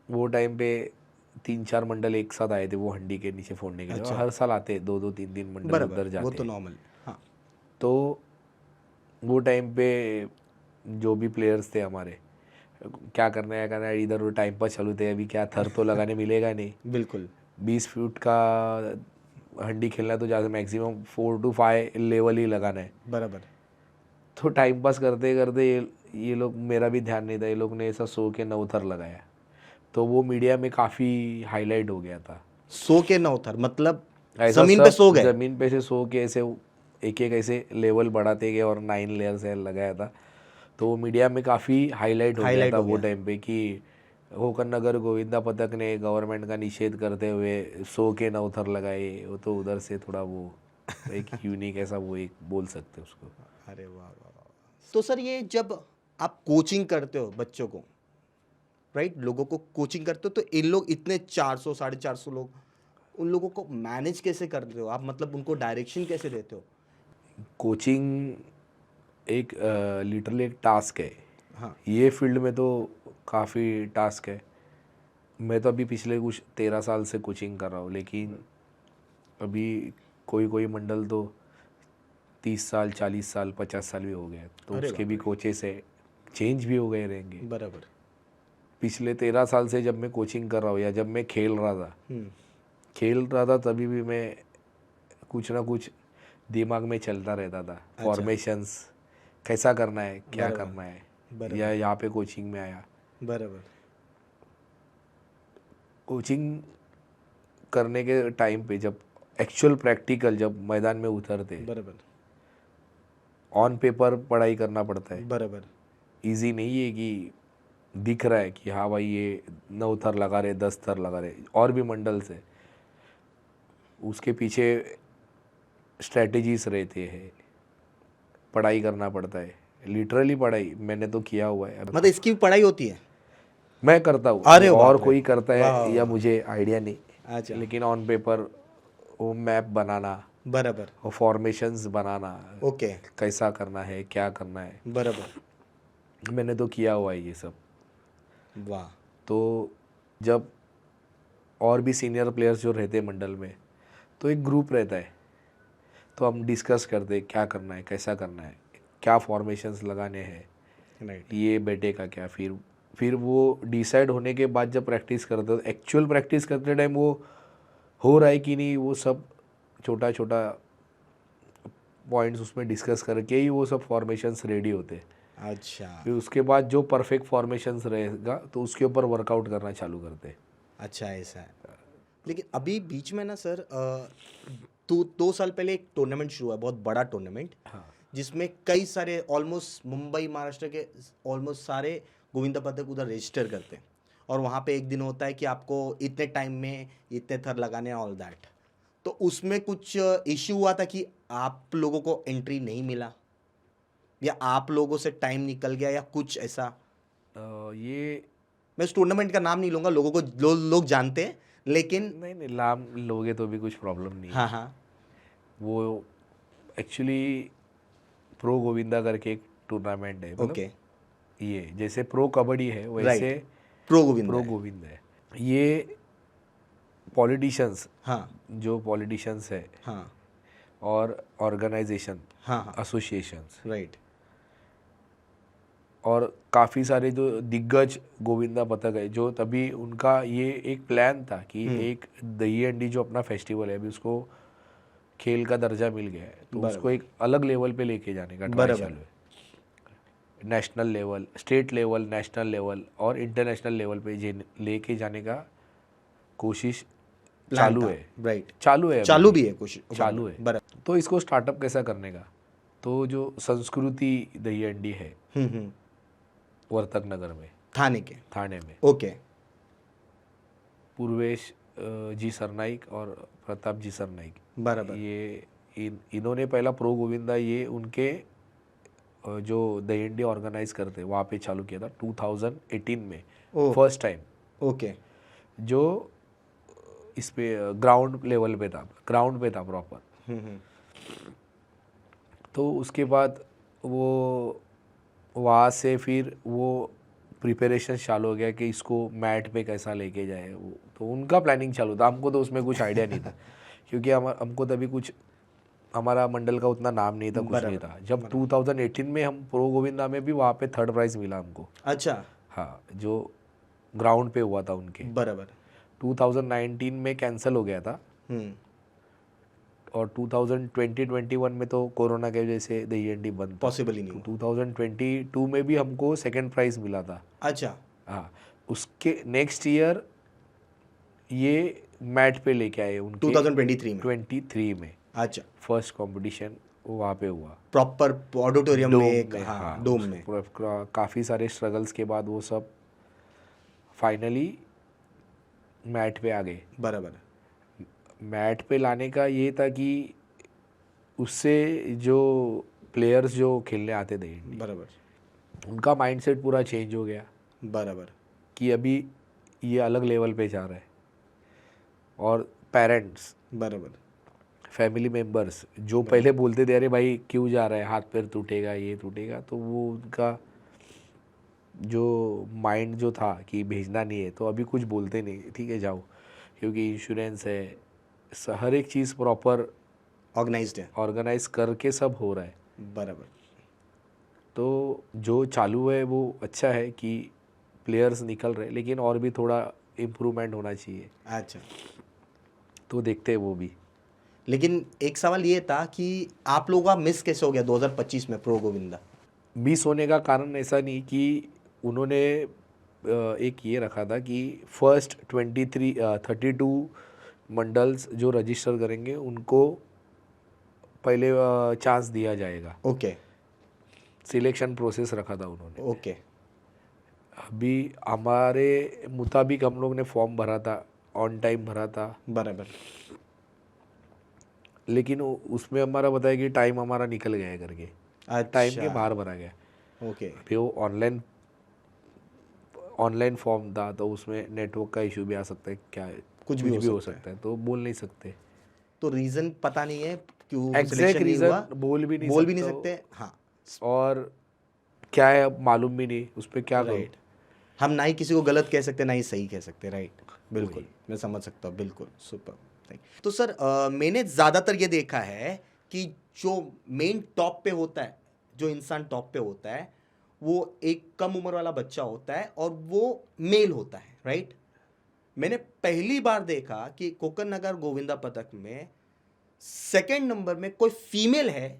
वो टाइम पे 3-4 मंडल एक साथ आए थे वो हंडी के नीचे फोड़ने के लिए। और हर साल आते 2-2 3-3 मंडल उधर जाते, वो तो नॉर्मल। हाँ। तो वो टाइम पे जो भी प्लेयर्स थे हमारे, क्या करना है इधर वो टाइम पास चालू थे, अभी क्या थर तो लगाने मिलेगा नहीं। बिल्कुल। 20 फीट का हंडी खेलना है तो ज़्यादा मैक्सिमम 4 to 5 लेवल ही लगाना है। बराबर। तो टाइम पास करते करते ये लोग, मेरा भी ध्यान नहीं था, ये लोग ने ऐसा 100 के 9 थर लगाया, तो वो मीडिया में काफ़ी हाईलाइट हो गया था। 100 के 9 थर मतलब ऐसा जमीन पे सो गए? ज़मीन पे से 100 के ऐसे एक एक ऐसे लेवल बढ़ाते गए और 9 लेयर से लगाया था। तो वो मीडिया में काफ़ी हाईलाइट हो गया था वो टाइम पे कि होकर नगर गोविंदा पथक ने गवर्नमेंट का निषेध करते हुए 100 के 9 थर लगाए। वो तो उधर से थोड़ा वो एक यूनिक ऐसा वो एक बोल सकते उसको। अरे वाह वाह वाह। तो सर ये जब आप कोचिंग करते हो बच्चों को, राइट, लोगों को कोचिंग करते हो, तो इन लोग इतने 400 450 लोग, उन लोगों को मैनेज कैसे करते हो आप? मतलब उनको डायरेक्शन कैसे देते हो? कोचिंग एक लिटरली एक टास्क है। हाँ। ये फील्ड में तो काफ़ी टास्क है। मैं तो अभी पिछले कुछ 13 साल से कोचिंग कर रहा हूँ, लेकिन अभी कोई कोई मंडल तो 30 साल 40 साल 50 साल भी हो गए, तो उसके भी कोचेस है, चेंज भी हो गए रहेंगे। बराबर। पिछले 13 साल से जब मैं कोचिंग कर रहा हूँ या जब मैं खेल रहा था तभी भी मैं कुछ ना कुछ दिमाग में चलता रहता था। फॉर्मेशंस कैसा करना है, क्या करना है, या यहाँ पे कोचिंग में आया। बराबर। कोचिंग करने के टाइम पे जब एक्चुअल प्रैक्टिकल जब मैदान में उतरते, बराबर। ऑन पेपर पढ़ाई करना पड़ता है। बराबर। इजी नहीं है कि दिख रहा है कि हाँ भाई ये 9 थर लगा रहे, 10 थर लगा रहे, और भी मंडल से उसके पीछे स्ट्रेटजीज रहते हैं, पढ़ाई करना पड़ता है। लिटरली पढ़ाई मैंने तो किया हुआ है। मतलब इसकी भी पढ़ाई होती है? मैं करता हूँ, अरे और बाप रे। कोई करता है या मुझे आइडिया नहीं, अच्छा। लेकिन ऑन पेपर वो मैप बनाना, बराबर। वो फॉर्मेशंस बनाना, ओके। कैसा करना है, क्या करना है, बराबर। मैंने तो किया हुआ है ये सब। वाह। तो जब और भी सीनियर प्लेयर्स जो रहते हैं मंडल में, तो एक ग्रुप रहता है, तो हम डिस्कस करते हैं क्या करना है, कैसा करना है, क्या फॉर्मेशंस लगाने हैं, राइट। ये बेटे का क्या। फिर वो डिसाइड होने के बाद जब प्रैक्टिस करते हो, एक्चुअल प्रैक्टिस करते टाइम वो हो रहा है कि नहीं, वो सब छोटा छोटा पॉइंट्स उसमें डिस्कस करके ही वो सब फॉर्मेशंस रेडी होते हैं। अच्छा। फिर उसके बाद जो परफेक्ट फॉर्मेशंस रहेगा तो उसके ऊपर वर्कआउट करना चालू करते हैं। अच्छा, ऐसा है। लेकिन अभी बीच में ना सर, 2 साल पहले एक टूर्नामेंट शुरू हुआ, बहुत बड़ा टूर्नामेंट, जिसमें कई सारे ऑलमोस्ट मुंबई महाराष्ट्र के ऑलमोस्ट सारे गोविंदा पथक उधर रजिस्टर करते हैं, और वहाँ पे एक दिन होता है कि आपको इतने टाइम में इतने थर लगाने ऑल दैट, तो उसमें कुछ इश्यू हुआ था कि आप लोगों को एंट्री नहीं मिला या आप लोगों से टाइम निकल गया या कुछ ऐसा? ये मैं इस टूर्नामेंट का नाम नहीं लूंगा, लोगों को लोग जानते हैं, लेकिन नहीं नहीं नाम लोगे तो भी कुछ प्रॉब्लम नहीं है। हाँ हाँ वो एक्चुअली प्रो गोविंदा करके एक टूर्नामेंट है, मतलब ओके ये जैसे प्रो कबड्डी है वैसे राइट, प्रो गोविंदा प्रो है। गोविंद है। ये पॉलिटिशियंस, हाँ जो पॉलिटिशियंस है हाँ और ऑर्गेनाइजेशन, हाँ हाँ एसोसिएशंस राइट और काफ़ी सारे जो दिग्गज गोविंदा पथक है, जो तभी उनका ये एक प्लान था कि एक दही हंडी जो अपना फेस्टिवल है अभी उसको खेल का दर्जा मिल गया है, तो उसको एक अलग लेवल पे लेके जाने का ट्राई चालू है। National level, state level, national level और इंटरनेशनल लेवल पे लेके जाने का कोशिश चालू है। राइट, चालू है, चालू भी है कुछ, चालू है। बराबर। तो इसको स्टार्टअप कैसा करने का, तो जो संस्कृति दही हंडी है वर्तक नगर में, थाने में ओके पूर्वेश जी सरनाइक और प्रताप जी सरनाइक, बराबर ये इन्होंने पहला प्रो गोविंदा ये उनके जो दही हंडी ऑर्गेनाइज करते वहाँ पे चालू किया था 2018 में फर्स्ट टाइम, ओके जो इस पे ग्राउंड लेवल पे था, ग्राउंड पे था प्रॉपर। तो उसके बाद वो वहाँ से फिर वो प्रिपरेशन चालू हो गया कि इसको मैट पे कैसा लेके जाए, वो तो उनका प्लानिंग चालू था। हमको तो उसमें कुछ आइडिया नहीं था क्योंकि हमको तभी कुछ हमारा मंडल का उतना नाम नहीं था, कुछ नहीं था। जब 2018 में हम प्रो गोविंदा में भी वहाँ पे थर्ड प्राइज मिला हमको। अच्छा हाँ, जो ग्राउंड पे हुआ था उनके। बराबर 2019 में कैंसिल हो गया था और 2020-21 में तो कोरोना के वजह से दही हंडी बंद था, पॉसिबल ही नहीं। 2022 में भी हमको सेकंड प्राइज मिला था। अच्छा हाँ, उसके नेक्स्ट ईयर ये मैट पे लेके आए उनके 23 में अच्छा फर्स्ट कंपटीशन वहाँ पे हुआ, प्रॉपर ऑडिटोरियम में एक, में। हाँ, हाँ, डोम में। काफ़ी सारे स्ट्रगल्स के बाद वो सब फाइनली मैट पे आ गए। बराबर मैट पे लाने का ये था कि उससे जो प्लेयर्स जो खेलने आते थे बराबर उनका माइंडसेट पूरा चेंज हो गया बराबर कि अभी ये अलग लेवल पे जा रहा है। और पेरेंट्स, बराबर फैमिली मेम्बर्स जो पहले बोलते थे अरे भाई क्यों जा रहा है, हाथ पैर टूटेगा, ये टूटेगा, तो वो उनका जो माइंड जो था कि भेजना नहीं है, तो अभी कुछ बोलते नहीं, ठीक है जाओ, क्योंकि इंश्योरेंस है, हर एक चीज़ प्रॉपर ऑर्गेनाइज्ड है। ऑर्गेनाइज करके सब हो रहा है। बराबर तो जो चालू है वो अच्छा है कि प्लेयर्स निकल रहे, लेकिन और भी थोड़ा इम्प्रूवमेंट होना चाहिए। अच्छा, तो देखते हैं वो भी। लेकिन एक सवाल ये था कि आप लोगों का मिस कैसे हो गया 2025 में प्रो गोविंदा? मिस होने का कारण ऐसा नहीं कि उन्होंने एक ये रखा था कि फर्स्ट 32 मंडल्स जो रजिस्टर करेंगे उनको पहले चांस दिया जाएगा। ओके सिलेक्शन प्रोसेस रखा था उन्होंने। ओके अभी हमारे मुताबिक हम लोग ने फॉर्म भरा था, ऑन टाइम भरा था, बराबर लेकिन उसमें हमारा बताया कि टाइम हमारा निकल गया है करके, टाइम के बाहर भरा गया। ओके फिर वो ऑनलाइन फॉर्म था, तो उसमें नेटवर्क का इशू भी आ सकता है, क्या कुछ भी हो सकता है, तो बोल नहीं सकते। तो रीज़न पता नहीं है क्यों एग्जैक्ट सिलेक्शन नहीं हुआ, रीज़न बोल भी नहीं सकते। हाँ और क्या है अब मालूम भी नहीं, उस पर क्या करूँ। राइट, हम ना ही किसी को गलत कह सकते ना ही सही कह सकते। राइट, बिल्कुल मैं समझ सकता हूँ, बिल्कुल सुपर। तो सर मैंने ज़्यादातर ये देखा है कि जो मेन टॉप पे होता है, जो इंसान टॉप पे होता है, वो एक कम उम्र वाला बच्चा होता है और वो मेल होता है। राइट, मैंने पहली बार देखा कि कोकण नगर गोविंदा पथक में सेकंड नंबर में कोई फीमेल है,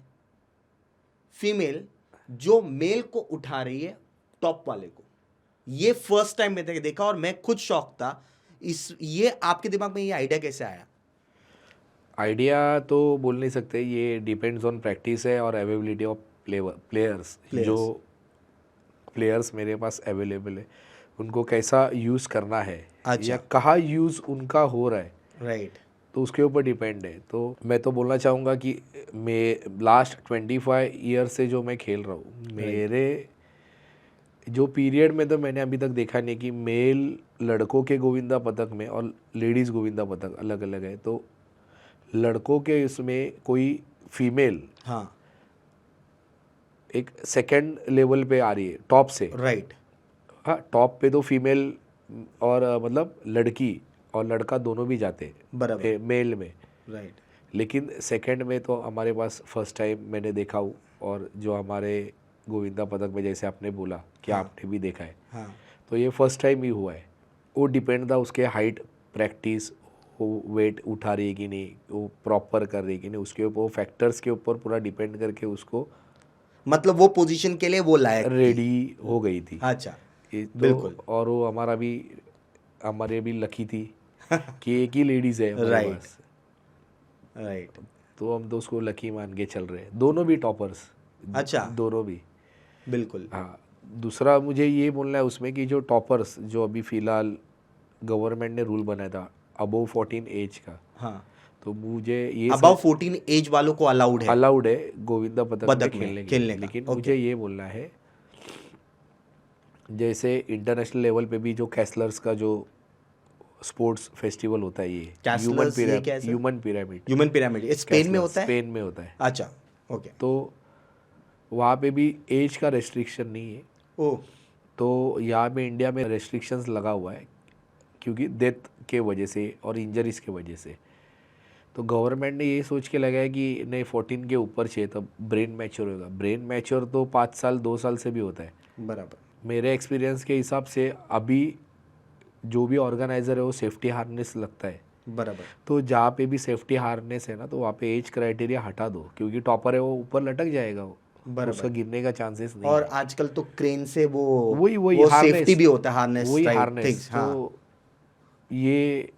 फीमेल जो मेल को उठा रही है टॉप वाले को। ये फर्स्ट टाइम मैंने देखा और मैं खुद शॉक था। ये आपके दिमाग में ये आइडिया कैसे आया? आइडिया तो बोल नहीं सकते, ये डिपेंड्स ऑन प्रैक्टिस है और अवेलेबिलिटी ऑफ प्लेयर्स। जो प्लेयर्स मेरे पास अवेलेबल है उनको कैसा यूज़ करना है अच्छा। या कहाँ यूज़ उनका हो रहा है, राइट। तो उसके ऊपर डिपेंड है। तो मैं तो बोलना चाहूँगा कि मैं लास्ट 25 ईयर से जो मैं खेल रहा हूँ, मेरे जो पीरियड में तो मैंने अभी तक देखा नहीं कि मेल लड़कों के गोविंदा पदक में और लेडीज़ गोविंदा पदक अलग अलग है। तो लड़कों के इसमें कोई फीमेल हाँ। एक सेकंड लेवल पे आ रही है टॉप से। राइट। हाँ, टॉप पे तो फीमेल और मतलब लड़की और लड़का दोनों भी जाते हैं बराबर। मेल में। राइट। लेकिन सेकंड में तो हमारे पास फर्स्ट टाइम मैंने देखा हूँ। और जो हमारे गोविंदा पदक में जैसे आपने बोला कि आपने भी देखा है, हाँ। तो ये फर्स्ट टाइम ही हुआ है। वो डिपेंड था उसके हाइट, प्रैक्टिस, वो वेट उठा रही है कि नहीं, वो प्रॉपर कर रही है कि नहीं, उसके ऊपर वो फैक्टर्स के ऊपर पूरा डिपेंड करके उसको मतलब वो पोजीशन के लिए वो लायक थी। रेडी हो गई थी। अच्छा। ये तो बिल्कुल। और वो हमारे भी लकी थी कि एक ही लेडीज़ है हमारे Right. पास, राइट। तो हम तो उसको लकी मान के चल रहे हैं। दोनों भी टॉपर्स, अच्छा। दोनों भी। बिल्कुल। हाँ, दूसरा मुझे ये बोलना है उसमें कि जो टॉपर्स जो अभी फ़िलहाल गवर्नमेंट ने रूल बनाया था अबव 14 एज का, हाँ। तो मुझे ये अबाउ 14 एज वालों को अलाउड है अलाउड है गोविंदा पदक में पदक में खेलने के खेलने लिए। का। लेकिन ओके। मुझे ये बोलना है जैसे इंटरनेशनल लेवल पे भी जो कैसलर्स का जो स्पोर्ट्स फेस्टिवल होता है, ये कैसलर्स ये क्या है sir? Human pyramid human pyramid ये स्पेन में होता है? स्पेन में होता है। अच्छा। ओके। तो वहाँ पे भी एज का रेस्ट्रिक्शन नहीं है। ओ। तो यहाँ पे इंडिया में रेस्ट्रिक्शंस लगा हुआ है क्योंकि डेथ के वजह से और इंजरीज के वजह से। तो गवर्नमेंट ने ये सोच के लगाया कि नहीं 14 के ऊपर चाहिए तब ब्रेन मैच्योर होगा। ब्रेन मैच्योर तो 5 साल 2 साल से भी होता है। बराबर। मेरे एक्सपीरियंस के हिसाब से अभी जो भी ऑर्गेनाइज़र है वो सेफ्टी हार्नेस लगता है। बराबर। तो जहाँ पे भी सेफ्टी हार्नेस है ना, तो वहाँ पे एज क्राइटेरिया हटा दो, क्योंकि टॉपर है वो ऊपर लटक जाएगा, वो बराबर। उसका गिरने का चांसेस नहीं और है। आजकल तो क्रेन से वही वो हार्नेस, सेफ्टी भी होता है, हार्नेस वही टाइप हार्नेस। थिंग्स। हाँ। तो ये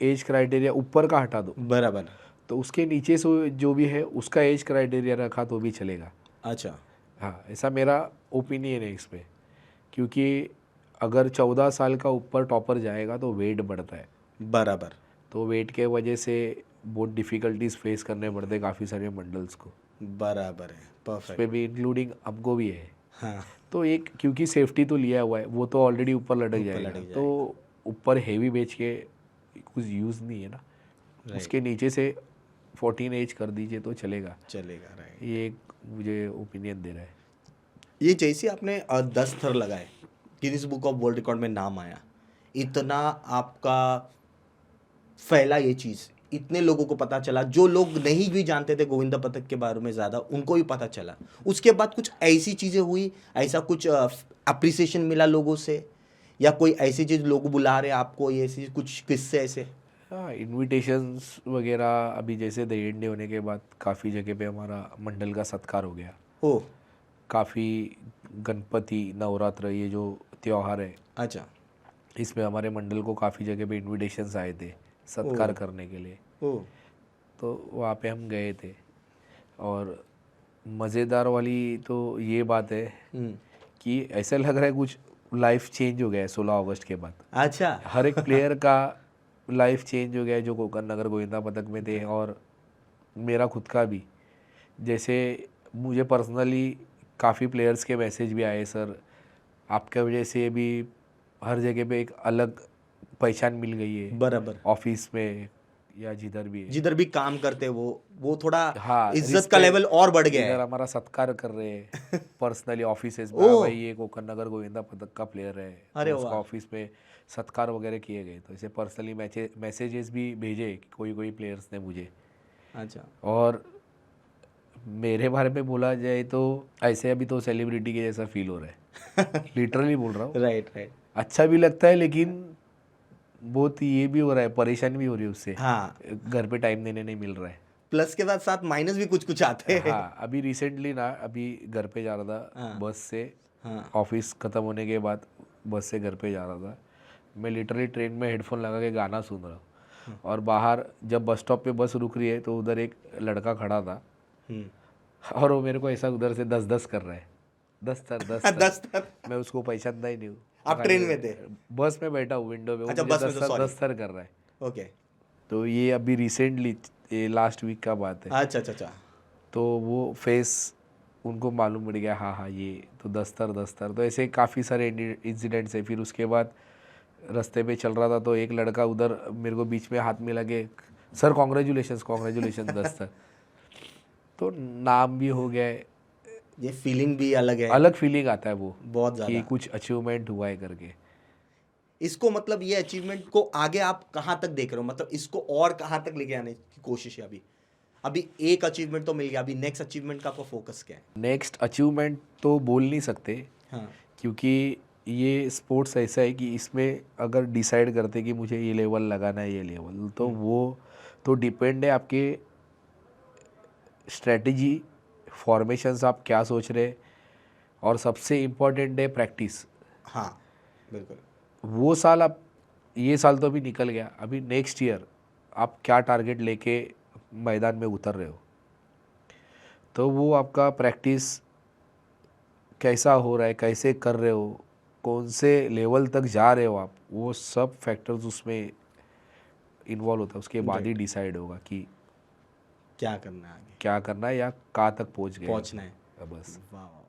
एज क्राइटेरिया ऊपर का हटा दो, बराबर। तो उसके नीचे से जो भी है उसका एज क्राइटेरिया रखा तो भी चलेगा। अच्छा। हाँ, ऐसा मेरा ओपिनियन है इस पे। क्योंकि अगर 14 साल का ऊपर टॉपर जाएगा तो वेट बढ़ता है, बराबर। तो वेट के वजह से बहुत डिफ़िकल्टीज फेस करने पड़ते हैं काफ़ी सारे मंडल्स को, बराबर है। उस परफेक्ट। पर भी इंक्लूडिंग हमको भी है। हाँ। तो एक क्योंकि सेफ्टी तो लिया हुआ है, वो तो ऑलरेडी ऊपर लटक ऊपर जाएगा, लटक तो ऊपर हेवी बेच के कुछ यूज़ नहीं है ना। उसके नीचे से 14 एज कर दीजिए तो चलेगा। चलेगा। राइट। ये एक मुझे ओपिनियन दे रहा है। ये जैसे आपने 10 थर लगाए, Guinness book of world record में नाम आया, इतना आपका फैला ये चीज़, इतने लोगों को पता चला, जो लोग नहीं भी जानते थे गोविंदा पदक के बारे में ज़्यादा उनको भी पता चला। उसके बाद कुछ ऐसी चीज़ें हुई, ऐसा कुछ अप्रिसिएशन मिला लोगों से, या कोई ऐसी चीज़ लोग बुला रहे आपको, ये ऐसी कुछ किस्से ऐसे? हाँ, इनविटेशंस वगैरह अभी जैसे द एंड डे होने के बाद काफ़ी जगह पे हमारा मंडल का सत्कार हो गया। ओ। काफ़ी गणपति नवरात्र ये जो त्यौहार है, अच्छा। इसमें हमारे मंडल को काफ़ी जगह पे इनविटेशंस आए थे सत्कार करने के लिए। ओ। तो वहाँ पे हम गए थे। और मज़ेदार वाली तो ये बात है कि ऐसा लग रहा है कुछ लाइफ चेंज हो गया है 16 अगस्त के बाद। अच्छा। हर एक प्लेयर का लाइफ चेंज हो गया है जो कोकण नगर गोविंदा पदक में थे, और मेरा खुद का भी। जैसे मुझे पर्सनली काफ़ी प्लेयर्स के मैसेज भी आए, सर आपके वजह से भी हर जगह पे एक अलग पहचान मिल गई है, बराबर। ऑफिस में या जिधर भी है। जिधर भी काम करते वो थोड़ा हाँ, इज्जत का respect, लेवल और बढ़ गया इधर है। हमारा सत्कार कर रहे हैं पर्सनली ऑफिस में। ओह। हाँ भाई, ये कोकण नगर गोविंदा पदक का प्लेयर है, अरे तो उसका वाह। ऑफिस में सत्कार वगैरह किए गए। तो ऐसे पर्सनली मैसेजेस भी भेजे कोई प्लेयर्स ने मुझे। अच्छा। और मेरे बारे में बोला जाए तो ऐसे अभी तो सेलिब्रिटी के जैसा फील हो रहा है लिटरली बोल रहा हूँ। राइट। राइट। अच्छा भी लगता है, लेकिन बहुत ये भी हो रहा है, परेशानी भी हो रही है उससे। हाँ। घर पे टाइम देने नहीं मिल रहा है। प्लस के साथ साथ माइनस भी कुछ कुछ आते हैं। हाँ, अभी रिसेंटली ना, अभी घर पे जा रहा था हाँ। बस से, हाँ। ऑफिस ख़त्म होने के बाद बस से घर पे जा रहा था। मैं लिटरली ट्रेन में हेडफोन लगा के गाना सुन रहा हूँ, और बाहर जब बस स्टॉप पे बस रुक रही है तो उधर एक लड़का खड़ा था, और वो मेरे को ऐसा उधर से 10-10 कर रहा है। दस्तर दस्तर। मैं उसको पहचानता ही नहीं हूँ। आप ट्रेन में थे? बस में बैठा हूँ विंडो में, वो अच्छा, मुझे बस में तो sorry। दस्तर कर रहा है। ओके। तो ये अभी रिसेंटली, ये लास्ट वीक का बात है। अच्छा अच्छा अच्छा। तो वो फेस उनको मालूम पड़ गया, हाँ हाँ ये तो दस्तर। तो ऐसे काफ़ी सारे इंसिडेंट्स है। फिर उसके बाद रास्ते पे चल रहा था तो एक लड़का उधर मेरे को बीच में हाथ मिला के, सर कॉन्ग्रेचुलेशन दस्तर। तो नाम भी हो गया है, ये फीलिंग भी अलग है, अलग फीलिंग आता है वो, बहुत कि ज़्यादा। कुछ अचीवमेंट हुआ है करके। इसको मतलब ये अचीवमेंट को आगे आप कहाँ तक देख रहे हो, मतलब इसको और कहाँ तक लेके आने की कोशिश है? अभी अभी एक अचीवमेंट तो मिल गया, अभी नेक्स्ट अचीवमेंट का आपका फोकस क्या है? नेक्स्ट अचीवमेंट तो बोल नहीं सकते, हाँ। क्योंकि ये स्पोर्ट्स ऐसा है कि इसमें अगर डिसाइड करते कि मुझे ये लेवल लगाना है, ये लेवल, तो वो तो डिपेंड है आपके स्ट्रेटजी, फॉर्मेशंस, आप क्या सोच रहे, और सबसे इम्पोर्टेंट है प्रैक्टिस। हाँ बिल्कुल। वो साल आप, ये साल तो अभी निकल गया, अभी नेक्स्ट ईयर आप क्या टारगेट लेके मैदान में उतर रहे हो, तो वो आपका प्रैक्टिस कैसा हो रहा है, कैसे कर रहे हो, कौन से लेवल तक जा रहे हो आप, वो सब फैक्टर्स उसमें इन्वॉल्व होता है। उसके बाद ही डिसाइड होगा कि क्या करना है आगे, क्या करना है या कहाँ तक पहुंचना है। बस। वाह वाह वाह।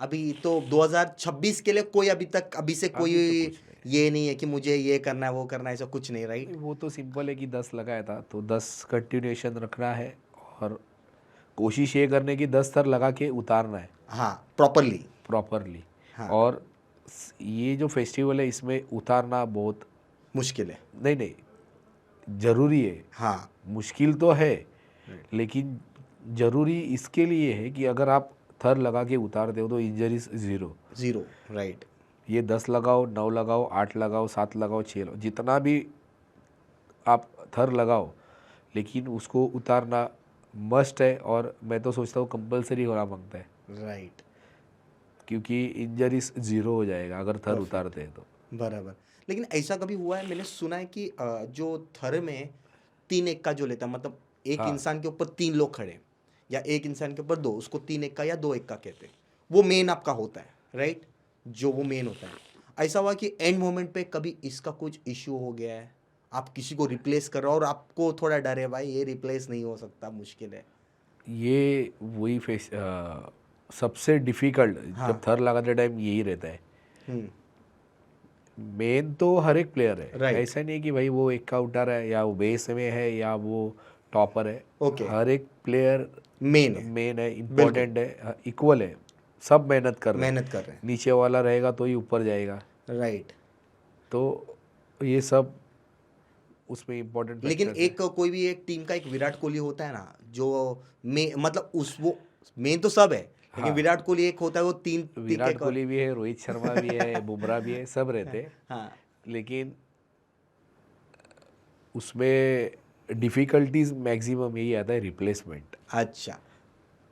अभी तो 2026 के लिए कोई अभी तक, अभी से कोई अभी तो कुछ नहीं। ये नहीं है कि मुझे ये करना है वो करना है, ऐसा कुछ नहीं, राइट? वो तो सिंपल है कि 10 लगाया था तो 10 कंटिन्यूएशन रखना है, और कोशिश ये करने की 10 स्तर लगा के उतारना है हाँ, प्रॉपरली। प्रॉपरली। हाँ। और ये जो फेस्टिवल है इसमें उतारना बहुत, मुश्किल है। नहीं, ज़रूरी है। हाँ। मुश्किल तो है, लेकिन ज़रूरी इसके लिए है कि अगर आप थर लगा के उतारते हो तो इंजरीज ज़ीरो। राइट। ये 10 लगाओ, 9 लगाओ, 8 लगाओ, 7 लगाओ, 6 लगाओ, जितना भी आप थर लगाओ, लेकिन उसको उतारना मस्ट है। और मैं तो सोचता हूँ कंपलसरी होना मांगता है, राइट। क्योंकि इंजरीज ज़ीरो हो जाएगा अगर थर उतारते हैं तो। बराबर। लेकिन ऐसा कभी हुआ है, मैंने सुना है कि जो थर में 3 एक्का जो लेता है, मतलब एक हाँ। इंसान के ऊपर 3 लोग खड़े, या एक इंसान के ऊपर 2, उसको 3 एक्का या 2 एक्का कहते हैं, वो मेन आपका होता है, राइट? जो वो मेन होता है। ऐसा हुआ कि एंड मोमेंट पे कभी इसका कुछ इश्यू हो गया है, आप किसी को रिप्लेस कर रहे हो और आपको थोड़ा डर है, भाई ये रिप्लेस नहीं हो सकता, मुश्किल है? ये वही सबसे डिफ़िकल्ट, जब थर लगाते टाइम यही रहता है। हम्म। मेन तो हर एक प्लेयर है, Right. ऐसा नहीं है कि भाई वो एक काउंटर है या वो बेस में है या वो टॉपर है। Okay. हर एक प्लेयर मेन है, मेन है, इम्पोर्टेंट है, इक्वल है, सब मेहनत कर रहे हैं। मेहनत कर रहे नीचे वाला रहेगा तो ही ऊपर जाएगा, हैं, राइट। तो ये सब उसमें इम्पोर्टेंट लेकिन फैक्टर्स है। एक कोई भी एक टीम का एक विराट कोहली होता है ना, जो मतलब उस वो मेन तो सब है, लेकिन हाँ। विराट कोहली एक होता है, वो तीन विराट कोहली भी है, रोहित शर्मा भी है, बुमराह भी है, सब रहते हैं। हाँ। लेकिन उसमें डिफ़िकल्टीज मैक्सिमम यही आता है, रिप्लेसमेंट। अच्छा।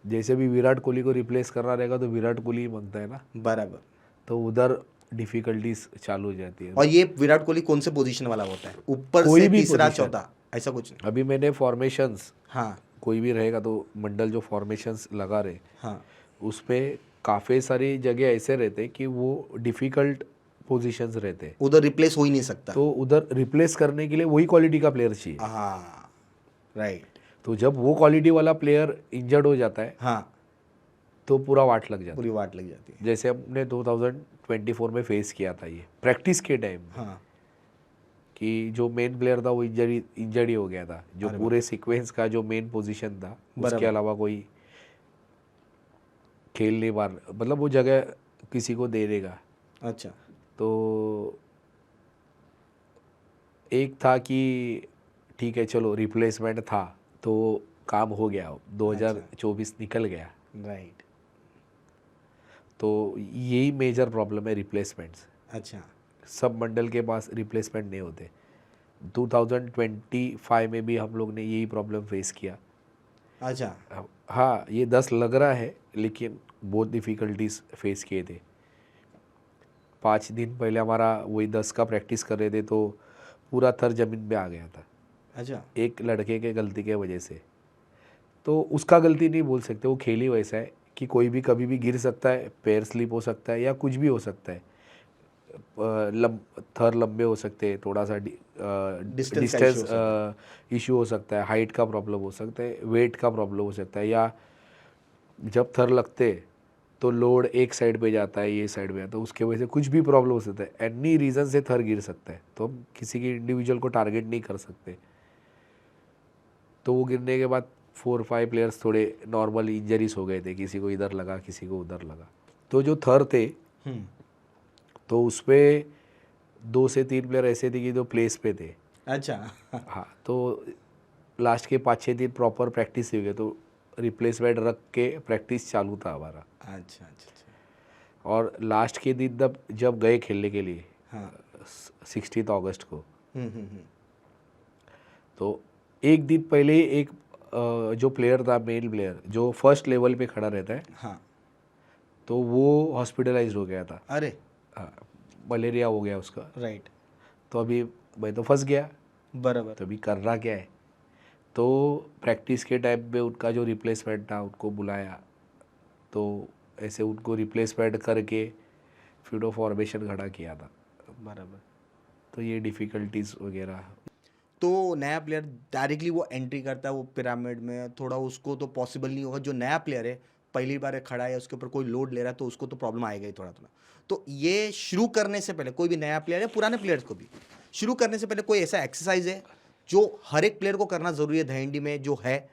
जैसे भी विराट कोहली को रिप्लेस करना रहेगा तो विराट कोहली ही मांगता है ना, बराबर। तो उधर डिफ़िकल्टीज चालू हो जाती है। और ये विराट कोहली कौन से पोजीशन वाला होता है, ऊपर कोई से भी तीसरा position। चौथा, ऐसा कुछ नहीं? अभी मैंने फॉर्मेशंस, हाँ कोई भी रहेगा तो मंडल जो फॉर्मेशंस लगा रहे, हाँ। उसमें काफ़ी सारी जगह ऐसे रहते कि वो डिफ़िकल्ट पोजीशंस रहते, उधर रिप्लेस हो ही नहीं सकता। तो उधर रिप्लेस करने के लिए वही क्वालिटी का प्लेयर चाहिए। हाँ, राइट। तो जब वो क्वालिटी वाला प्लेयर इंजर्ड हो जाता है हाँ, तो पूरा वाट लग जाता पूरी वाट लग जाती है। है। जैसे हमने 2024 में फेस किया था ये प्रैक्टिस के टाइम, हाँ। कि जो मेन प्लेयर था वो इंजर्ड हो गया था, जो पूरे सीक्वेंस का जो मेन पोजीशन था उसके अलावा कोई खेल नहीं मार, मतलब वो जगह किसी को दे देगा। अच्छा। तो एक था कि ठीक है चलो रिप्लेसमेंट था तो काम हो गया, 2024 निकल गया, राइट। तो यही मेजर प्रॉब्लम है रिप्लेसमेंट्स। अच्छा। सब मंडल के पास रिप्लेसमेंट नहीं होते। 2025 में भी हम लोग ने यही प्रॉब्लम फेस किया। अच्छा। हाँ, ये 10 लग रहा है लेकिन बहुत डिफ़िकल्टीज फेस किए थे। 5 दिन पहले हमारा वही 10 का प्रैक्टिस कर रहे थे तो पूरा थर ज़मीन पे आ गया था, अच्छा। एक लड़के के गलती के वजह से। तो उसका गलती नहीं बोल सकते, वो खेल ही वैसा है कि कोई भी कभी भी गिर सकता है, पैर स्लिप हो सकता है या कुछ भी हो सकता है। थर लंबे हो सकते हैं, थोड़ा सा Distance का issue हो डिस्टेंस इशू हो सकता है, हाइट का प्रॉब्लम हो सकता है, वेट का प्रॉब्लम हो सकता है, या जब थर लगते हैं तो लोड एक साइड पे जाता है, ये साइड पे आता है, उसके वजह से कुछ भी प्रॉब्लम हो सकता है। एनी रीज़न से थर गिर सकता है, तो हम किसी की इंडिविजुअल को टारगेट नहीं कर सकते। तो वो गिरने के बाद 4-5 प्लेयर्स थोड़े नॉर्मल इंजरीज हो गए थे, किसी को इधर लगा, किसी को उधर लगा। तो जो थर थे तो उस पर 2 से 3 प्लेयर ऐसे थे कि जो प्लेस पे थे। अच्छा। हाँ, तो लास्ट के 5-6 दिन प्रॉपर प्रैक्टिस हो गए, तो रिप्लेसमेंट रख के प्रैक्टिस चालू था हमारा। अच्छा अच्छा। और लास्ट के दिन जब गए खेलने के लिए, हाँ। 16 अगस्त को, हम्म। तो एक दिन पहले एक जो प्लेयर था, मेल प्लेयर जो फर्स्ट लेवल पे खड़ा रहता है, हाँ। तो वो हॉस्पिटलाइज हो गया था। अरे। हाँ, मलेरिया हो गया उसका। राइट। तो अभी मैं तो फंस गया, बराबर। तो अभी करना क्या है। तो प्रैक्टिस के टाइम पे उनका जो रिप्लेसमेंट था उनको बुलाया, तो ऐसे उनको रिप्लेसमेंट करके फिर वो फॉर्मेशन खड़ा किया था। बराबर। तो ये डिफ़िकल्टीज वगैरह। तो नया प्लेयर डायरेक्टली वो एंट्री करता है वो पिरामिड में, थोड़ा उसको तो पॉसिबल नहीं होगा। जो नया प्लेयर है, पहली बार खड़ा है, उसके ऊपर कोई लोड ले रहा है, तो उसको तो प्रॉब्लम आएगा ही थोड़ा थोड़ा। तो ये शुरू करने से पहले, कोई भी नया प्लेयर है, पुराने प्लेयर्स को भी शुरू करने से पहले कोई ऐसा एक्सरसाइज है जो हर एक प्लेयर को करना ज़रूरी है दहीहंडी में, जो है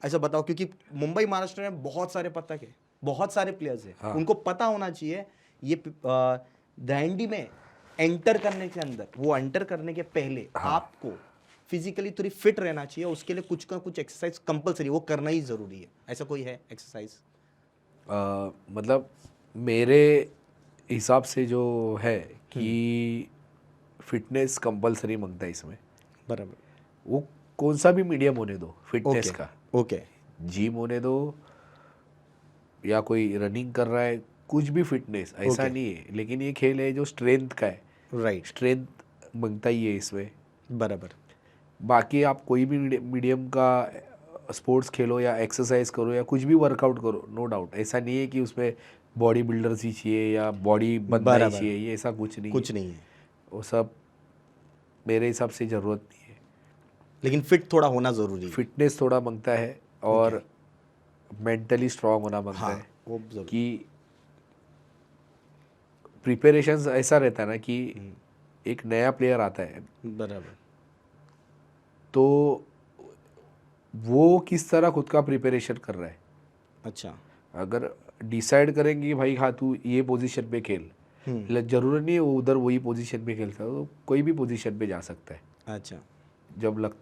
ऐसा बताओ। क्योंकि मुंबई महाराष्ट्र में बहुत सारे पता के बहुत सारे प्लेयर्स हैं। हाँ। उनको पता होना चाहिए ये दहीहंडी में एंटर करने के अंदर, वो एंटर करने के पहले आपको फिजिकली थोड़ी फिट रहना चाहिए। उसके लिए कुछ का कुछ एक्सरसाइज कंपलसरी, वो करना ही ज़रूरी है। ऐसा कोई है एक्सरसाइज? मतलब मेरे हिसाब से जो है कि फिटनेस कंपलसरी मांगता है इसमें। बराबर। वो कौन सा भी मीडियम होने दो फिटनेस ओके। का, ओके। जिम होने दो या कोई रनिंग कर रहा है, कुछ भी फिटनेस ऐसा Okay. नहीं है। लेकिन ये खेल है जो स्ट्रेंथ का है, राइट। स्ट्रेंथ मांगता ही है इसमें। बराबर। बाकी आप कोई भी मीडियम का स्पोर्ट्स खेलो या एक्सरसाइज करो या कुछ भी वर्कआउट करो, नो डाउट, ऐसा नहीं है कि उसमें बॉडी बिल्डर्स ही चाहिए या बॉडी बनना ही बराबर। चाहिए, ये ऐसा कुछ नहीं कुछ है। नहीं है, वो सब मेरे हिसाब से ज़रूरत नहीं है। लेकिन फिट थोड़ा होना ज़रूरी है। फिटनेस थोड़ा मांगता है और मेंटली स्ट्रांग होना मांगता हाँ, है वो ज़रूरी। कि प्रिपरेशंस ऐसा रहता है ना कि एक नया प्लेयर आता है बराबर। तो वो किस तरह खुद का प्रिपरेशन कर रहा है। अच्छा। अगर डिसाइड करेंगे कि भाई हाँ तू ये पोजीशन पे खेल, जरूरी नहीं है वो उधर वही पोजीशन पे खेलता है, तो कोई भी पोजीशन पे जा सकता है। अच्छा। जब